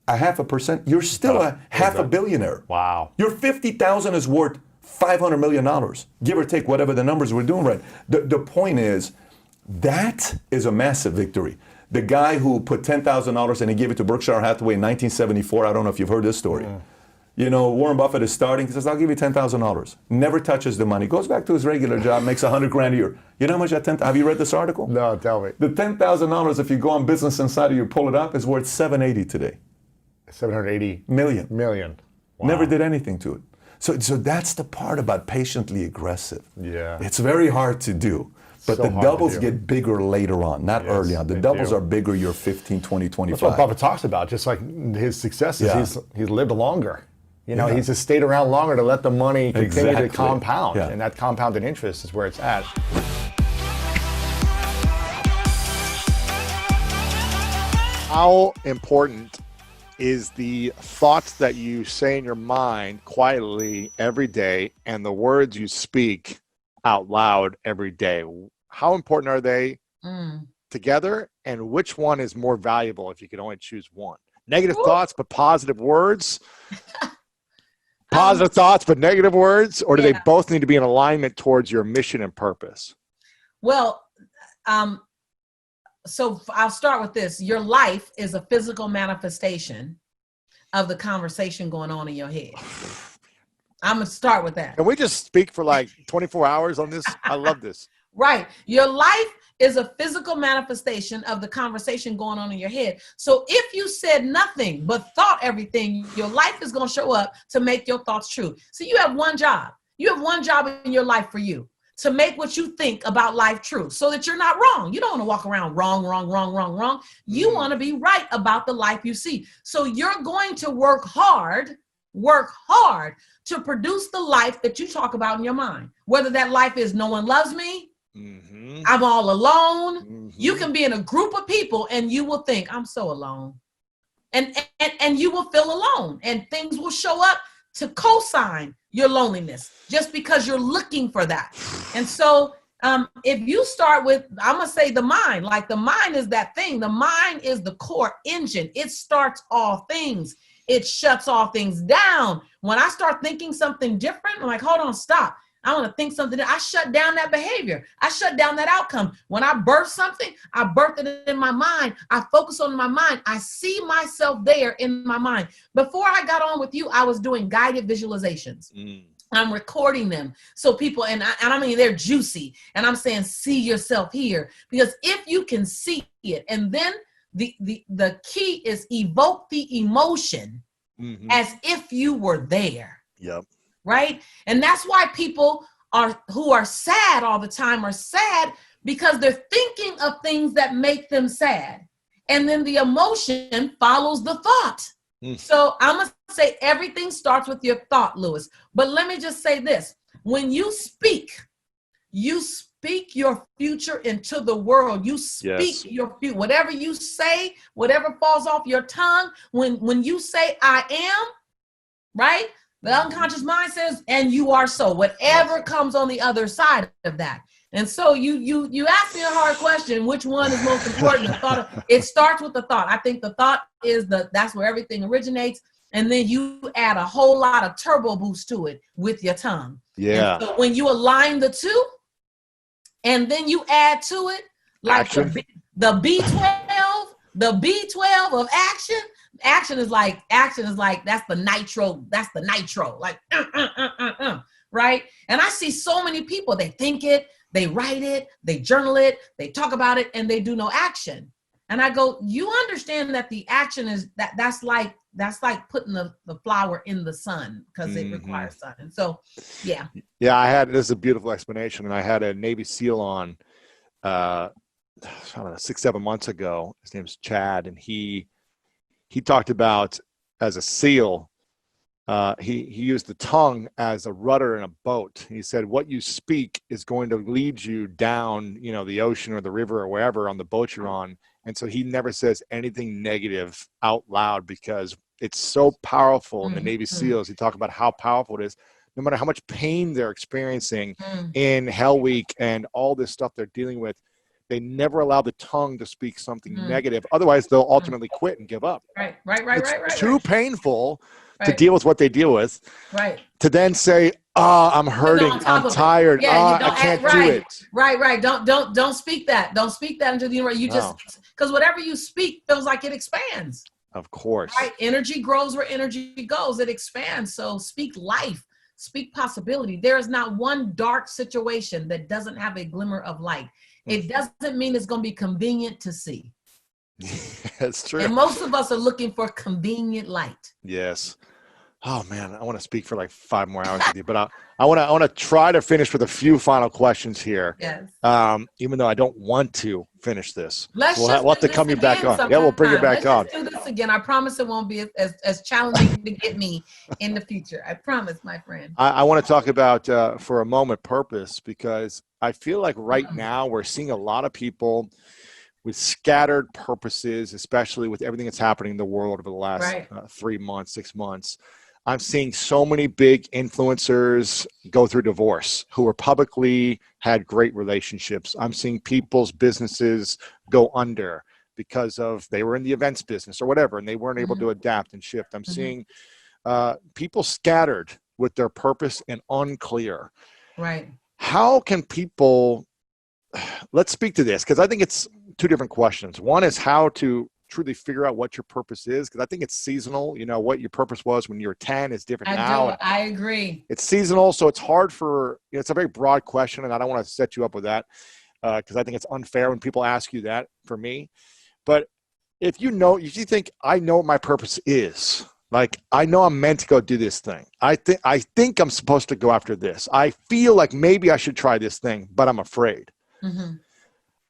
0.5%. You're still a half a billionaire. Wow. Your 50,000 is worth $500 million, give or take whatever the numbers we're doing right. The point is, that is a massive victory. The guy who put $10,000 and he gave it to Berkshire Hathaway in 1974, I don't know if you've heard this story. You know, Warren Buffett is starting, he says, I'll give you $10,000. Never touches the money. Goes back to his regular job, makes $100,000 a year. You know how much that have you read this article? No, tell me. The $10,000, if you go on Business Insider, you pull it up, is worth $780 today. 780 Million. million. Wow. Never did anything to it. So that's the part about patiently aggressive. Yeah. It's very hard to do. But So the hard to doubles do. get bigger later on, not Yes, early on. The they doubles do. are bigger, you're 15, 20, 25. That's what Buffett talks about. Just like his successes, Yeah. he's lived longer. You know, Yeah. he's just stayed around longer to let the money continue Exactly. to compound. Yeah. And that compounded interest is where it's at. How important is the thoughts that you say in your mind quietly every day and the words you speak out loud every day? How important are they together, and which one is more valuable if you could only choose one? Negative thoughts but positive words? Positive thoughts but negative words? Or do they both need to be in alignment towards your mission and purpose? Well, so I'll start with this. Your life is a physical manifestation of the conversation going on in your head. I'm going to start with that. Can we just speak for like 24 hours on this? I love this. Right. Your life is a physical manifestation of the conversation going on in your head. So if you said nothing but thought everything, your life is going to show up to make your thoughts true. So you have one job. You have one job in your life for you, to make what you think about life true so that you're not wrong. You don't want to walk around wrong. You want to be right about the life you see. So you're going to work hard to produce the life that you talk about in your mind. Whether that life is no one loves me, I'm all alone. You can be in a group of people and you will think, I'm so alone. And you will feel alone, and things will show up to co-sign your loneliness just because you're looking for that. And so if you start with, I'm going to say the mind, like the mind is that thing. The mind is the core engine. It starts all things. It shuts all things down. When I start thinking something different, I'm like, hold on, stop. I want to think something. I shut down that behavior. I shut down that outcome. When I birth something, I birth it in my mind. I focus on my mind. I see myself there in my mind. Before I got on with you, I was doing guided visualizations. I'm recording them. So people, and I mean, they're juicy. And I'm saying, see yourself here. Because if you can see it, and then the key is evoke the emotion as if you were there. Yep. Right? And that's why people who are sad all the time are sad, because they're thinking of things that make them sad. And then the emotion follows the thought. So I'm going to say everything starts with your thought, Lewis. But let me just say this. When you speak your future into the world. You speak your future. Whatever you say, whatever falls off your tongue, when you say I am, right? The unconscious mind says, and you are so. Whatever comes on the other side of that. And so you asked me a hard question, which one is most important? It starts with the thought. I think the thought is that's where everything originates. And then you add a whole lot of turbo boost to it with your tongue. Yeah. And so when you align the two, and then you add to it like the B12 of action. Action is like that's the nitro, like right? And I see so many people, they think it, they write it, they journal it, they talk about it, and they do no action. And I go, you understand that the action is that's like putting the flower in the sun, because it requires sun. And so, yeah. Yeah, this is a beautiful explanation. And I had a Navy SEAL on, I don't know, 6-7 months ago. His name's Chad. And he talked about, as a SEAL, he used the tongue as a rudder in a boat. He said, what you speak is going to lead you down, the ocean or the river or wherever on the boat you're on. And so he never says anything negative out loud, because it's so powerful. In the Navy SEALs, he talked about how powerful it is, no matter how much pain they're experiencing in Hell Week and all this stuff they're dealing with. They never allow the tongue to speak something negative. Otherwise, they'll ultimately quit and give up. Right. It's too painful to deal with what they deal with. Right. To then say, I'm hurting, I'm tired, I can't do it. Right. Don't speak that. Don't speak that into the universe. You just, because whatever you speak feels like it expands. Of course. Right. Energy grows where energy goes. It expands. So speak life. Speak possibility. There is not one dark situation that doesn't have a glimmer of light. It doesn't mean it's going to be convenient to see. That's true. And most of us are looking for convenient light. Yes. Oh man, I want to speak for like 5 more hours with you, but I want to try to finish with a few final questions here. Yes. Even though I don't want to finish this. We'll have to come you back on. Yeah, we'll bring you back on. Let's do this again. I promise it won't be as challenging to get me in the future. I promise, my friend. I want to talk about for a moment purpose, because I feel like right now we're seeing a lot of people with scattered purposes, especially with everything that's happening in the world over the last 3 months, 6 months. I'm seeing so many big influencers go through divorce who were publicly had great relationships. I'm seeing people's businesses go under because of they were in the events business or whatever, and they weren't able to adapt and shift. I'm seeing people scattered with their purpose and unclear. Right. How can people, let's speak to this, because I think it's 2 different questions. One is how to truly figure out what your purpose is, because I think it's seasonal. What your purpose was when you were 10 is different now. I agree. It's seasonal, so it's hard for, it's a very broad question, and I don't want to set you up with that because I think it's unfair when people ask you that for me. But if you think, I know what my purpose is, like I know I'm meant to go do this thing. I think I'm supposed to go after this. I feel like maybe I should try this thing, but I'm afraid.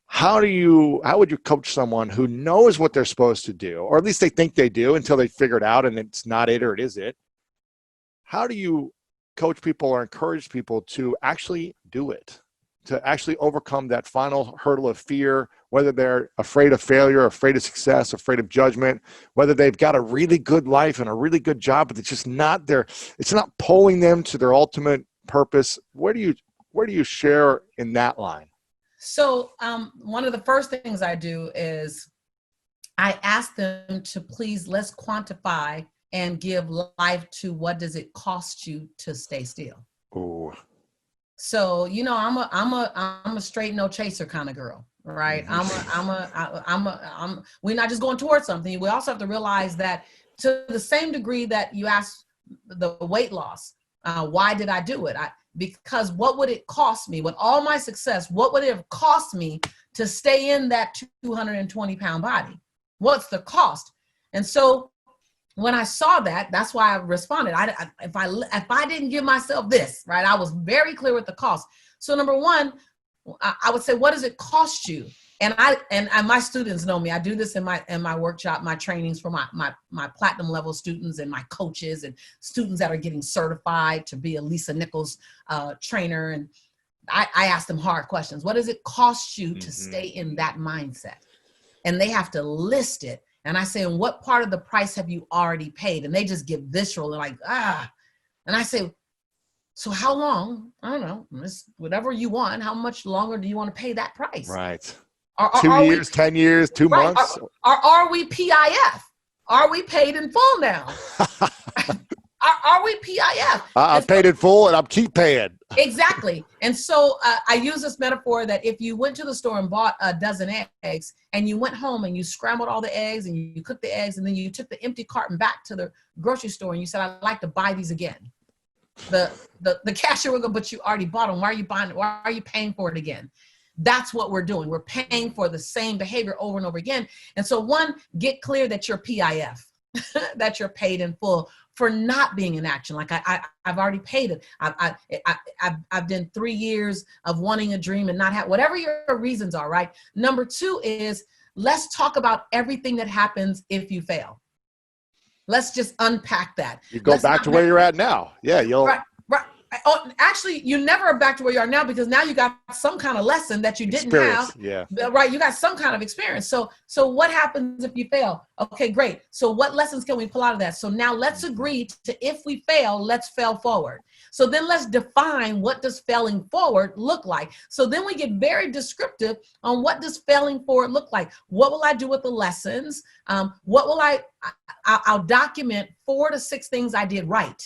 How would you coach someone who knows what they're supposed to do, or at least they think they do until they figure it out and it's not it or it is it? How do you coach people or encourage people to actually do it, to actually overcome that final hurdle of fear, whether they're afraid of failure, afraid of success, afraid of judgment, whether they've got a really good life and a really good job, but it's just not it's not pulling them to their ultimate purpose? Where do you share in that line? So one of the first things I do is I ask them to please, let's quantify and give life to what does it cost you to stay still. Ooh. So, you know, I'm a straight no chaser kind of girl, right? We're not just going towards something. We also have to realize that to the same degree that you asked the weight loss, why did I do it? Because what would it cost me with all my success? What would it have cost me to stay in that 220-pound body? What's the cost? And so when I saw that, that's why I responded. If I didn't give myself this, right, I was very clear with the cost. So number one, I would say, what does it cost you? And my students know me. I do this in my workshop, my trainings for my platinum level students and my coaches and students that are getting certified to be a Lisa Nichols trainer. And I ask them hard questions. What does it cost you to stay in that mindset? And they have to list it. And I say, and what part of the price have you already paid? And they just get visceral. They're like, And I say, so how long? I don't know, whatever you want. How much longer do you want to pay that price? Right. 2 years, 10 years, 2 months? Are we PIF? Are we paid in full now? Are we PIF? I'm paid in full and I'm keep paying. Exactly. And so I use this metaphor that if you went to the store and bought a dozen eggs and you went home and you scrambled all the eggs and you cooked the eggs and then you took the empty carton back to the grocery store and you said, I'd like to buy these again. The cashier will go, but you already bought them. Why are you buying it? Why are you paying for it again? That's what we're doing. We're paying for the same behavior over and over again. And so one, get clear that you're PIF, that you're paid in full for not being in action. Like I've already paid it. I've done 3 years of wanting a dream and not have, whatever your reasons are, right? Number two is, let's talk about everything that happens if you fail. Let's just unpack that. You go back to where you're at now. Yeah, you'll. Right. Oh, actually, you never are back to where you are now because now you got some kind of lesson that you didn't have. Yeah. Right. You got some kind of experience. So what happens if you fail? Okay, great. So what lessons can we pull out of that? So now let's agree to, if we fail, let's fail forward. So then let's define, what does failing forward look like? So then we get very descriptive on what does failing forward look like? What will I do with the lessons? What will I'll document 4 to 6 things I did right.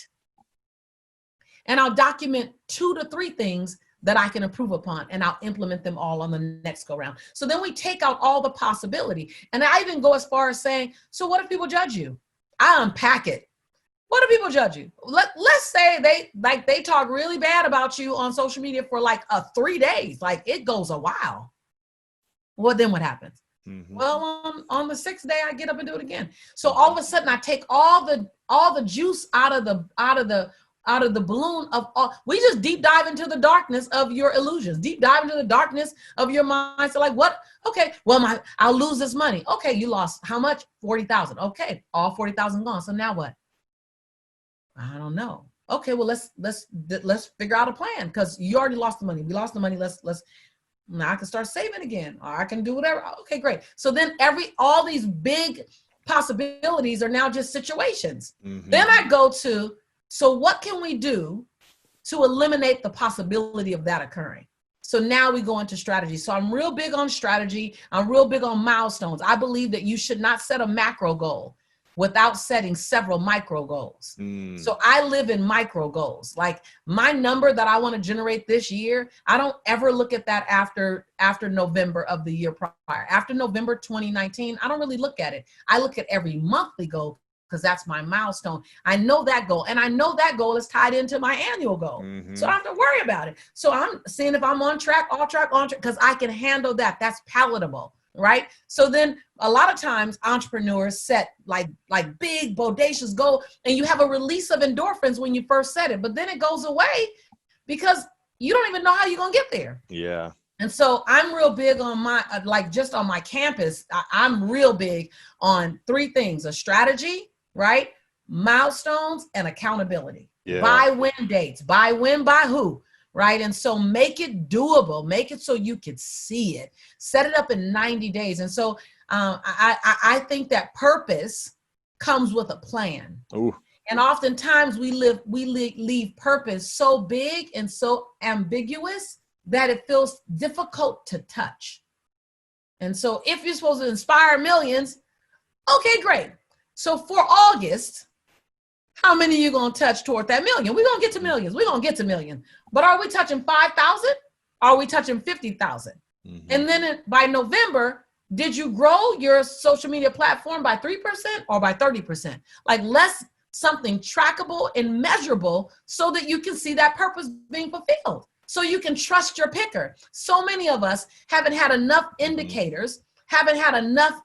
And I'll document 2 to 3 things that I can improve upon, and I'll implement them all on the next go round. So then we take out all the possibility. And I even go as far as saying, so what if people judge you? I unpack it. What do people judge you? Let's say they talk really bad about you on social media for like 3 days. Like it goes a while. Well, then what happens? Mm-hmm. Well, on the 6th day, I get up and do it again. So all of a sudden I take all the juice out of the balloon of all. We just deep dive into the darkness of your illusions, deep dive into the darkness of your mind. So like, what? Okay, well, I'll lose this money. Okay, you lost how much? 40,000. Okay, all 40,000 gone. So now what? I don't know. Okay, well, let's figure out a plan, because you already lost the money. We lost the money. Let's now I can start saving again, or I can do whatever. Okay, great. So then all these big possibilities are now just situations. Mm-hmm. Then I go to, so what can we do to eliminate the possibility of that occurring? So now we go into strategy. So I'm real big on strategy. I'm real big on milestones. I believe that you should not set a macro goal without setting several micro goals. So I live in micro goals. Like my number that I want to generate this year, I don't ever look at that after November of the year prior. After November 2019, I don't really look at it. I look at every monthly goal, because that's my milestone. I know that goal, and I know that goal is tied into my annual goal. Mm-hmm. So I don't have to worry about it. So I'm seeing if I'm on track, because I can handle that. That's palatable, right? So then a lot of times entrepreneurs set like big, bodacious goal, and you have a release of endorphins when you first set it, but then it goes away because you don't even know how you're going to get there. Yeah. And so I'm real big on my, just on my campus, I'm real big on 3 things: a strategy, right? Milestones and accountability. Yeah. By when dates, by when, by who, right? And so make it doable, make it so you could see it, set it up in 90 days. And so I think that purpose comes with a plan. Ooh. And oftentimes we leave purpose so big and so ambiguous that it feels difficult to touch. And so if you're supposed to inspire millions, okay, great. So for August, How many you gonna touch toward that million? We're gonna get to millions. We're gonna get to millions. But are we touching 5,000? Are we touching 50,000? And then by November, did you grow your social media platform by 3% or by 30%? Like, let's something trackable and measurable so that you can see that purpose being fulfilled, so you can trust your picker. So many of us haven't had enough indicators, haven't had enough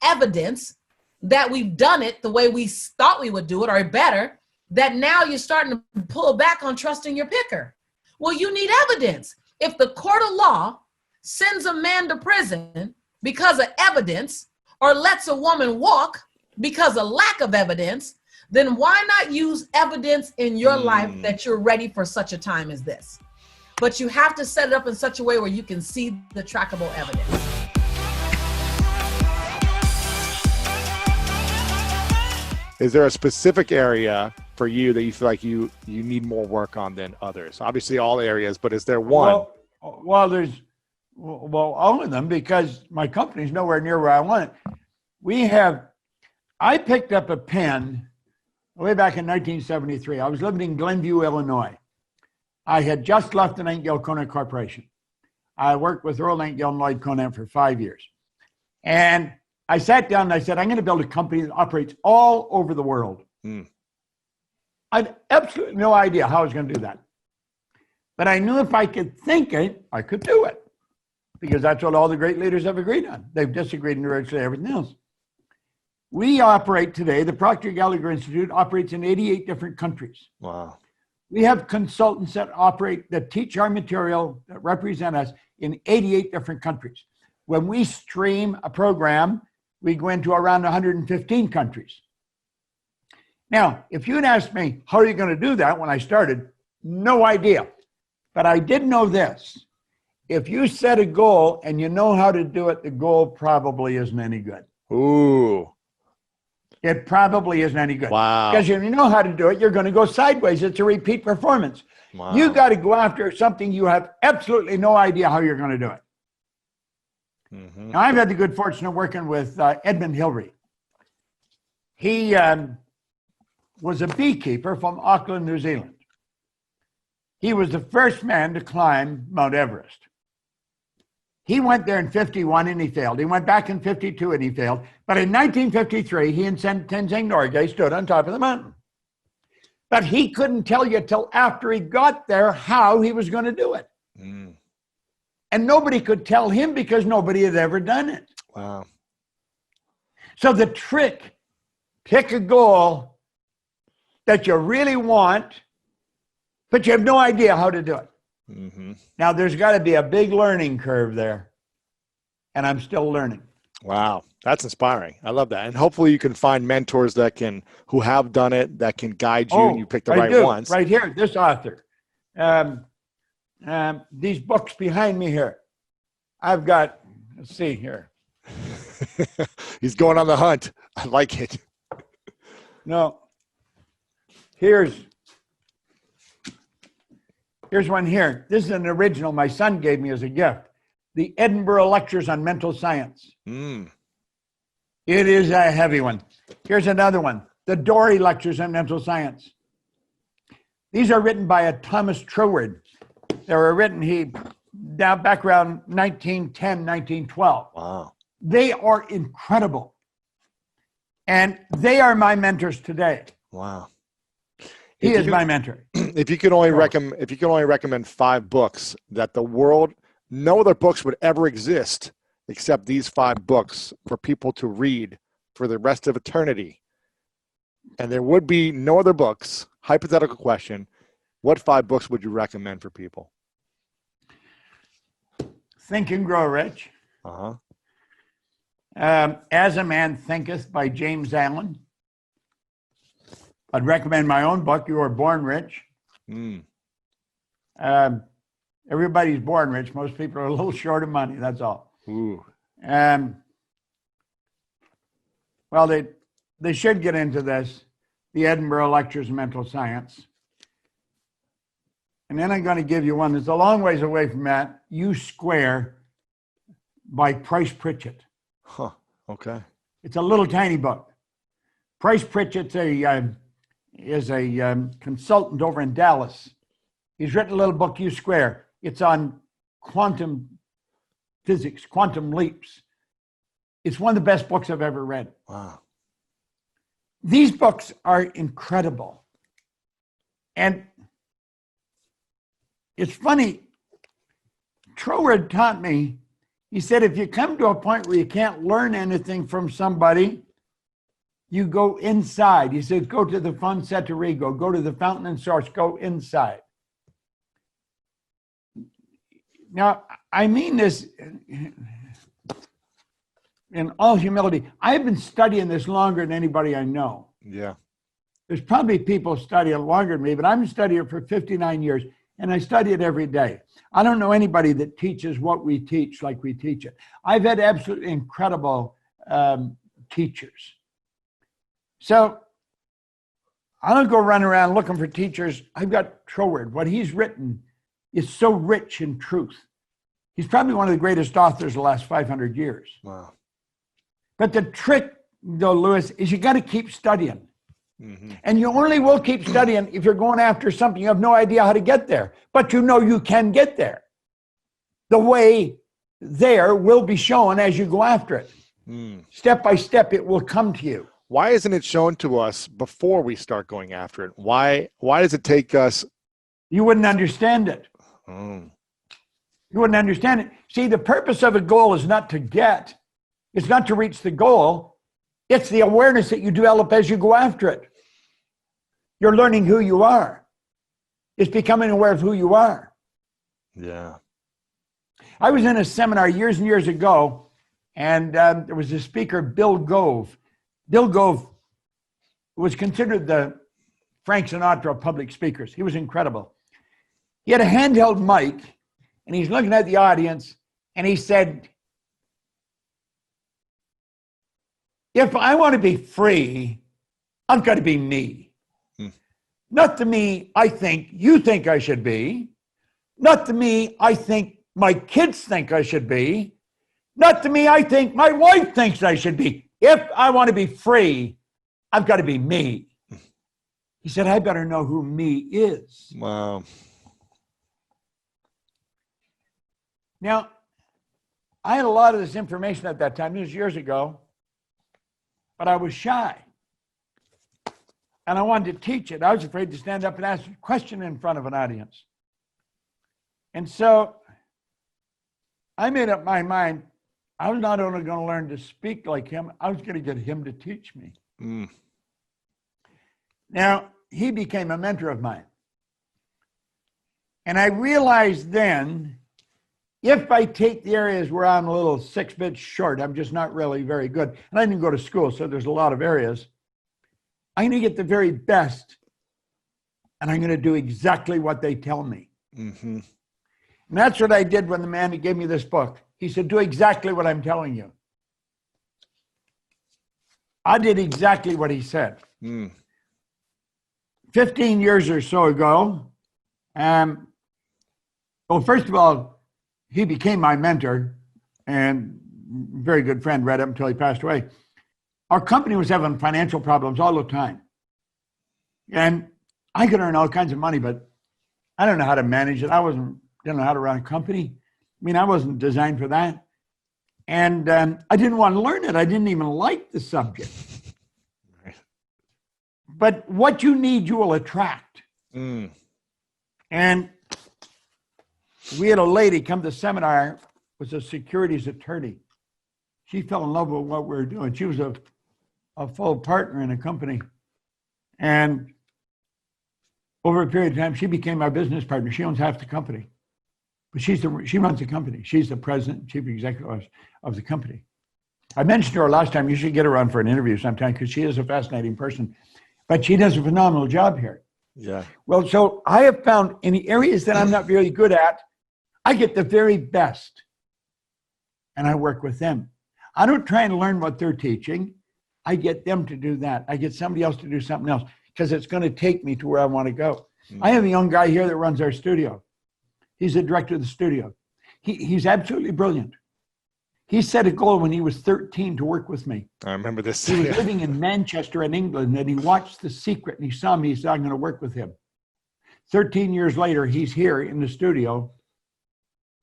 evidence that we've done it the way we thought we would do it or better, that now you're starting to pull back on trusting your picker. Well, you need evidence. If the court of law sends a man to prison because of evidence, or lets a woman walk because of lack of evidence, then why not use evidence in your life that you're ready for such a time as this? But you have to set it up in such a way where you can see the trackable evidence. Is there a specific area for you that you feel like you need more work on than others? Obviously all areas, but is there one? Well, there's all of them, because my company's nowhere near where I want it. I picked up a pen way back in 1973. I was living in Glenview, Illinois. I had just left the Nightingale Conant Corporation. I worked with Earl Nightingale and Lloyd Conant for 5 years. And I sat down and I said, I'm going to build a company that operates all over the world. I had absolutely no idea how I was going to do that. But I knew if I could think it, I could do it. Because that's what all the great leaders have agreed on. They've disagreed in virtually everything else. We operate today, the Procter Gallagher Institute operates in 88 different countries. Wow. We have consultants that teach our material, that represent us in 88 different countries. When we stream a program, we go into around 115 countries. Now, if you'd asked me, how are you going to do that when I started? No idea. But I did know this. If you set a goal and you know how to do it, the goal probably isn't any good. Ooh. It probably isn't any good. Wow. Because if you know how to do it, you're going to go sideways. It's a repeat performance. Wow. You got to go after something you have absolutely no idea how you're going to do it. Now, I've had the good fortune of working with Edmund Hillary. He was a beekeeper from Auckland, New Zealand. He was the first man to climb Mount Everest. He went there in 51 and he failed. He went back in 52 and he failed. But in 1953, he and Tenzing Norgay stood on top of the mountain. But he couldn't tell you till after he got there how he was going to do it. And nobody could tell him because nobody had ever done it. Wow. So the trick, pick a goal that you really want, but you have no idea how to do it. Now, there's got to be a big learning curve there. And I'm still learning. Wow. That's inspiring. I love that. And hopefully you can find mentors who have done it, that can guide you and you pick the right ones. Right here, this author. These books behind me here. I've got, let's see here. He's going on the hunt. I like it. No. Here's one here. This is an original my son gave me as a gift. The Edinburgh Lectures on Mental Science. It is a heavy one. Here's another one. The Dory Lectures on Mental Science. These are written by a Thomas Troward. They were written back around 1910, 1912. Wow. They are incredible. And they are my mentors today. Wow. He is my mentor. If you could only recommend 5 books that no other books would ever exist except these 5 books for people to read for the rest of eternity, and there would be no other books, hypothetical question, what 5 books would you recommend for people? Think and Grow Rich. As a Man Thinketh by James Allen. I'd recommend my own book, You Were Born Rich. Everybody's born rich. Most people are a little short of money, that's all. Ooh. Well, they should get into this, the Edinburgh Lectures on Mental Science. And then I'm going to give you one that's a long ways away from that, U Square by Price Pritchett. Okay. It's a little tiny book. Price Pritchett's is a consultant over in Dallas. He's written a little book, U Square. It's on quantum physics, quantum leaps. It's one of the best books I've ever read. Wow. These books are incredible. And it's funny, Troward taught me, he said, if you come to a point where you can't learn anything from somebody, you go inside. He said, go to the Fon Seterigo, go to the fountain and source, go inside. Now, I mean this in all humility. I've been studying this longer than anybody I know. Yeah. There's probably people study it longer than me, but I've been studying it for 59 years, and I study it every day. I don't know anybody that teaches what we teach like we teach it. I've had absolutely incredible teachers. So I don't go run around looking for teachers. I've got Troward. What he's written is so rich in truth. He's probably one of the greatest authors of the last 500 years. Wow. But the trick, though, Lewis, is you got to keep studying. Mm-hmm. And you only will keep studying if you're going after something you have no idea how to get there. But you know you can get there. The way there will be shown as you go after it. Step by step, it will come to you. Why isn't it shown to us before we start going after it? Why does it take us? You wouldn't understand it. Mm. You wouldn't understand it. See, the purpose of a goal is not to get. It's not to reach the goal. It's the awareness that you develop as you go after it. You're learning who you are. It's becoming aware of who you are. Yeah. I was in a seminar years and years ago, and there was a speaker, Bill Gove. Bill Gove was considered the Frank Sinatra of public speakers. He was incredible. He had a handheld mic, and he's looking at the audience, and he said, if I want to be free, I've got to be me. Not the me I think you think I should be. Not the me I think my kids think I should be. Not the me I think my wife thinks I should be. If I want to be free, I've got to be me. He said, I better know who me is. Wow. Now, I had a lot of this information at that time. This was years ago. But I was shy. And I wanted to teach it. I was afraid to stand up and ask a question in front of an audience. And so I made up my mind, I was not only going to learn to speak like him, I was going to get him to teach me. Mm. Now, he became a mentor of mine. And I realized then, if I take the areas where I'm a little 6 bit short, I'm just not really very good. And I didn't go to school, so there's a lot of areas. I'm going to get the very best, and I'm going to do exactly what they tell me. Mm-hmm. And that's what I did when the man who gave me this book. He said, do exactly what I'm telling you. I did exactly what he said. 15 years or so ago, well, first of all, he became my mentor and very good friend right up until he passed away. Our company was having financial problems all the time. And I could earn all kinds of money, but I don't know how to manage it. Didn't know how to run a company. I mean, I wasn't designed for that. And I didn't want to learn it. I didn't even like the subject. But what you need, you will attract. Mm. And we had a lady come to seminar, was a securities attorney. She fell in love with what we were doing. She was a full partner in a company. And over a period of time, she became our business partner. She owns half the company. But she runs the company. She's the president, chief executive of the company. I mentioned to her last time, you should get her on for an interview sometime because she is a fascinating person. But she does a phenomenal job here. Yeah. Well, so I have found in the areas that I'm not really good at, I get the very best. And I work with them. I don't try and learn what they're teaching. I get them to do that. I get somebody else to do something else because it's going to take me to where I want to go. Mm-hmm. I have a young guy here that runs our studio. He's the director of the studio. He's absolutely brilliant. He set a goal when he was 13 to work with me. I remember this. He was living in Manchester in England, and he watched The Secret, and he saw me. He said, I'm going to work with him. 13 years later, he's here in the studio,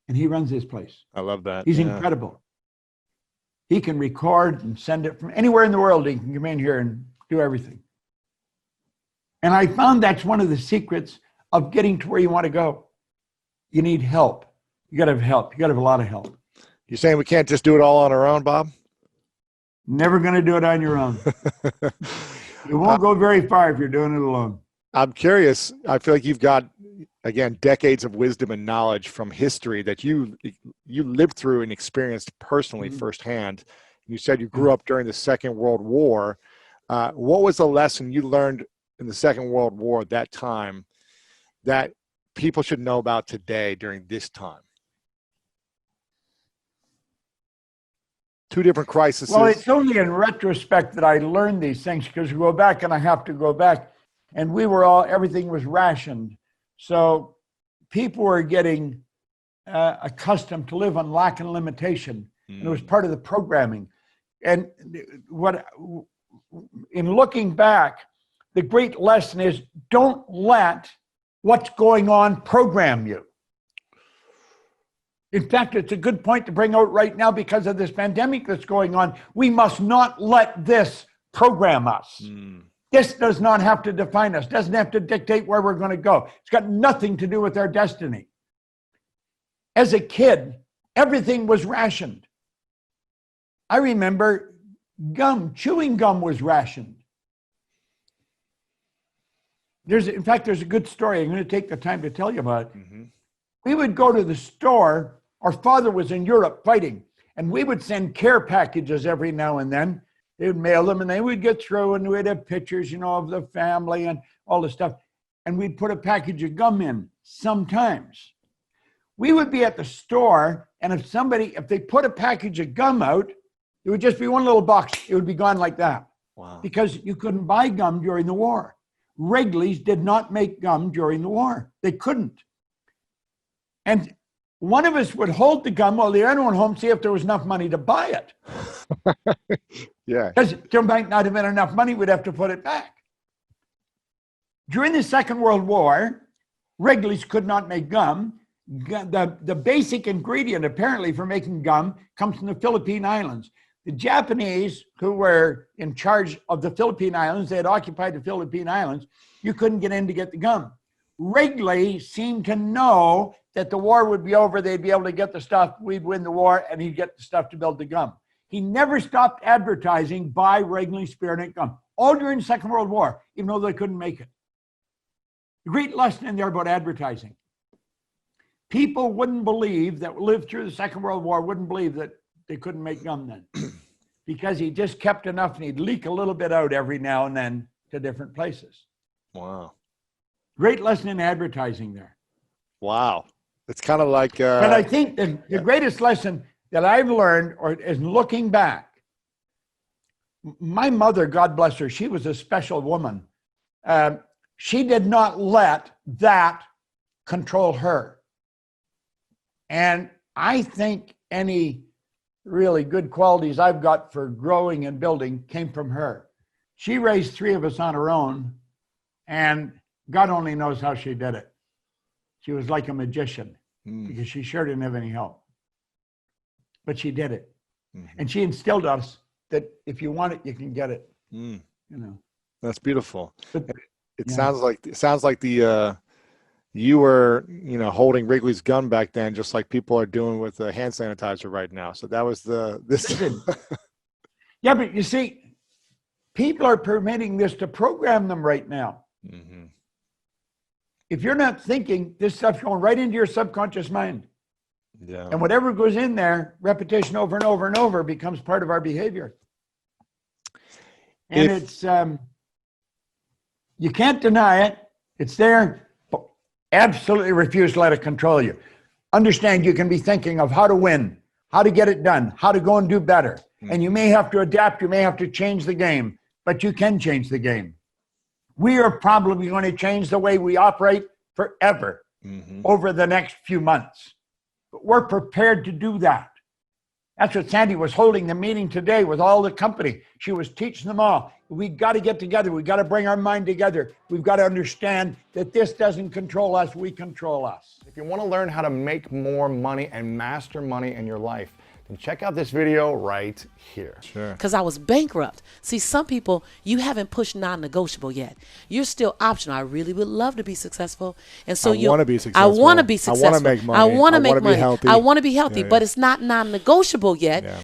and he runs this place. I love that. He's Yeah. incredible. He can record and send it from anywhere in the world. He can come in here and do everything. And I found that's one of the secrets of getting to where you want to go. You need help. You got to have help. You got to have a lot of help. You saying we can't just do it all on our own, Bob? Never going to do it on your own. You won't go very far if you're doing it alone. I'm curious. I feel like you've got, again, decades of wisdom and knowledge from history that you lived through and experienced personally firsthand. You said you grew up during the Second World War. What was the lesson you learned in the Second World War at that time that people should know about today during this time? Two different crises. Well, it's only in retrospect that I learned these things, because we go back, and I have to go back, and everything was rationed. So people were getting accustomed to live on lack and limitation. And it was part of the programming. And in looking back, the great lesson is, don't let what's going on program you. In fact, it's a good point to bring out right now because of this pandemic that's going on. We must not let this program us. This does not have to define us, doesn't have to dictate where we're going to go. It's got nothing to do with our destiny. As a kid, everything was rationed. I remember chewing gum was rationed. In fact, there's a good story. I'm going to take the time to tell you about it. We would go to the store. Our father was in Europe fighting, and we would send care packages every now and then. They would mail them, and they would get through, and we'd have pictures, of the family and all the stuff. And we'd put a package of gum in sometimes. We would be at the store, and if they put a package of gum out, it would just be one little box. It would be gone like that. Wow. Because you couldn't buy gum during the war. Wrigley's did not make gum during the war. They couldn't. And one of us would hold the gum while the other one home, see if there was enough money to buy it. Yeah. Because there might not have been enough money, we'd have to put it back. During the Second World War, Wrigley's could not make gum. The basic ingredient, apparently, for making gum comes from the Philippine Islands. The Japanese, who were in charge of the Philippine Islands, they had occupied the Philippine Islands, you couldn't get in to get the gum. Wrigley seemed to know that the war would be over, they'd be able to get the stuff, we'd win the war, and he'd get the stuff to build the gum. He never stopped advertising, buy Wrigley Spearmint Gum, all during the Second World War, even though they couldn't make it. A great lesson in there about advertising. People wouldn't believe that lived through the Second World War, wouldn't believe that they couldn't make gum then. Because he just kept enough, and he'd leak a little bit out every now and then to different places. Wow. Great lesson in advertising there. Wow. It's kind of like... But I think the greatest lesson that I've learned is looking back. My mother, God bless her, she was a special woman. She did not let that control her. And I think any really good qualities I've got for growing and building came from her. She raised three of us on her own, and God only knows how she did it. She was like a magician because she sure didn't have any help. But she did it. And she instilled us that if you want it, you can get it. That's beautiful. But, it sounds like the you were holding Wrigley's gun back then, just like people are doing with the hand sanitizer right now. So that was this. Yeah, but you see, people are permitting this to program them right now. If you're not thinking, this stuff's going right into your subconscious mind. Yeah. And whatever goes in there, repetition over and over and over becomes part of our behavior. And it's, you can't deny it. It's there. Absolutely refuse to let it control you. Understand you can be thinking of how to win, how to get it done, how to go and do better. And you may have to adapt, you may have to change the game, but you can change the game. We are probably going to change the way we operate forever over the next few months. But we're prepared to do that. That's what Sandy was holding the meeting today with all the company. She was teaching them all. We got to get together. We got to bring our mind together. We've got to understand that this doesn't control us. We control us. If you want to learn how to make more money and master money in your life, then check out this video right here. Sure. Because I was bankrupt. See, some people, you haven't pushed non-negotiable yet. You're still optional. I really would love to be successful. And so I wanna be I successful. want to be I successful. wanna make money. I want I to make wanna be money. healthy. I want to be healthy, Yeah, but yeah. it's not non-negotiable yet. Yeah.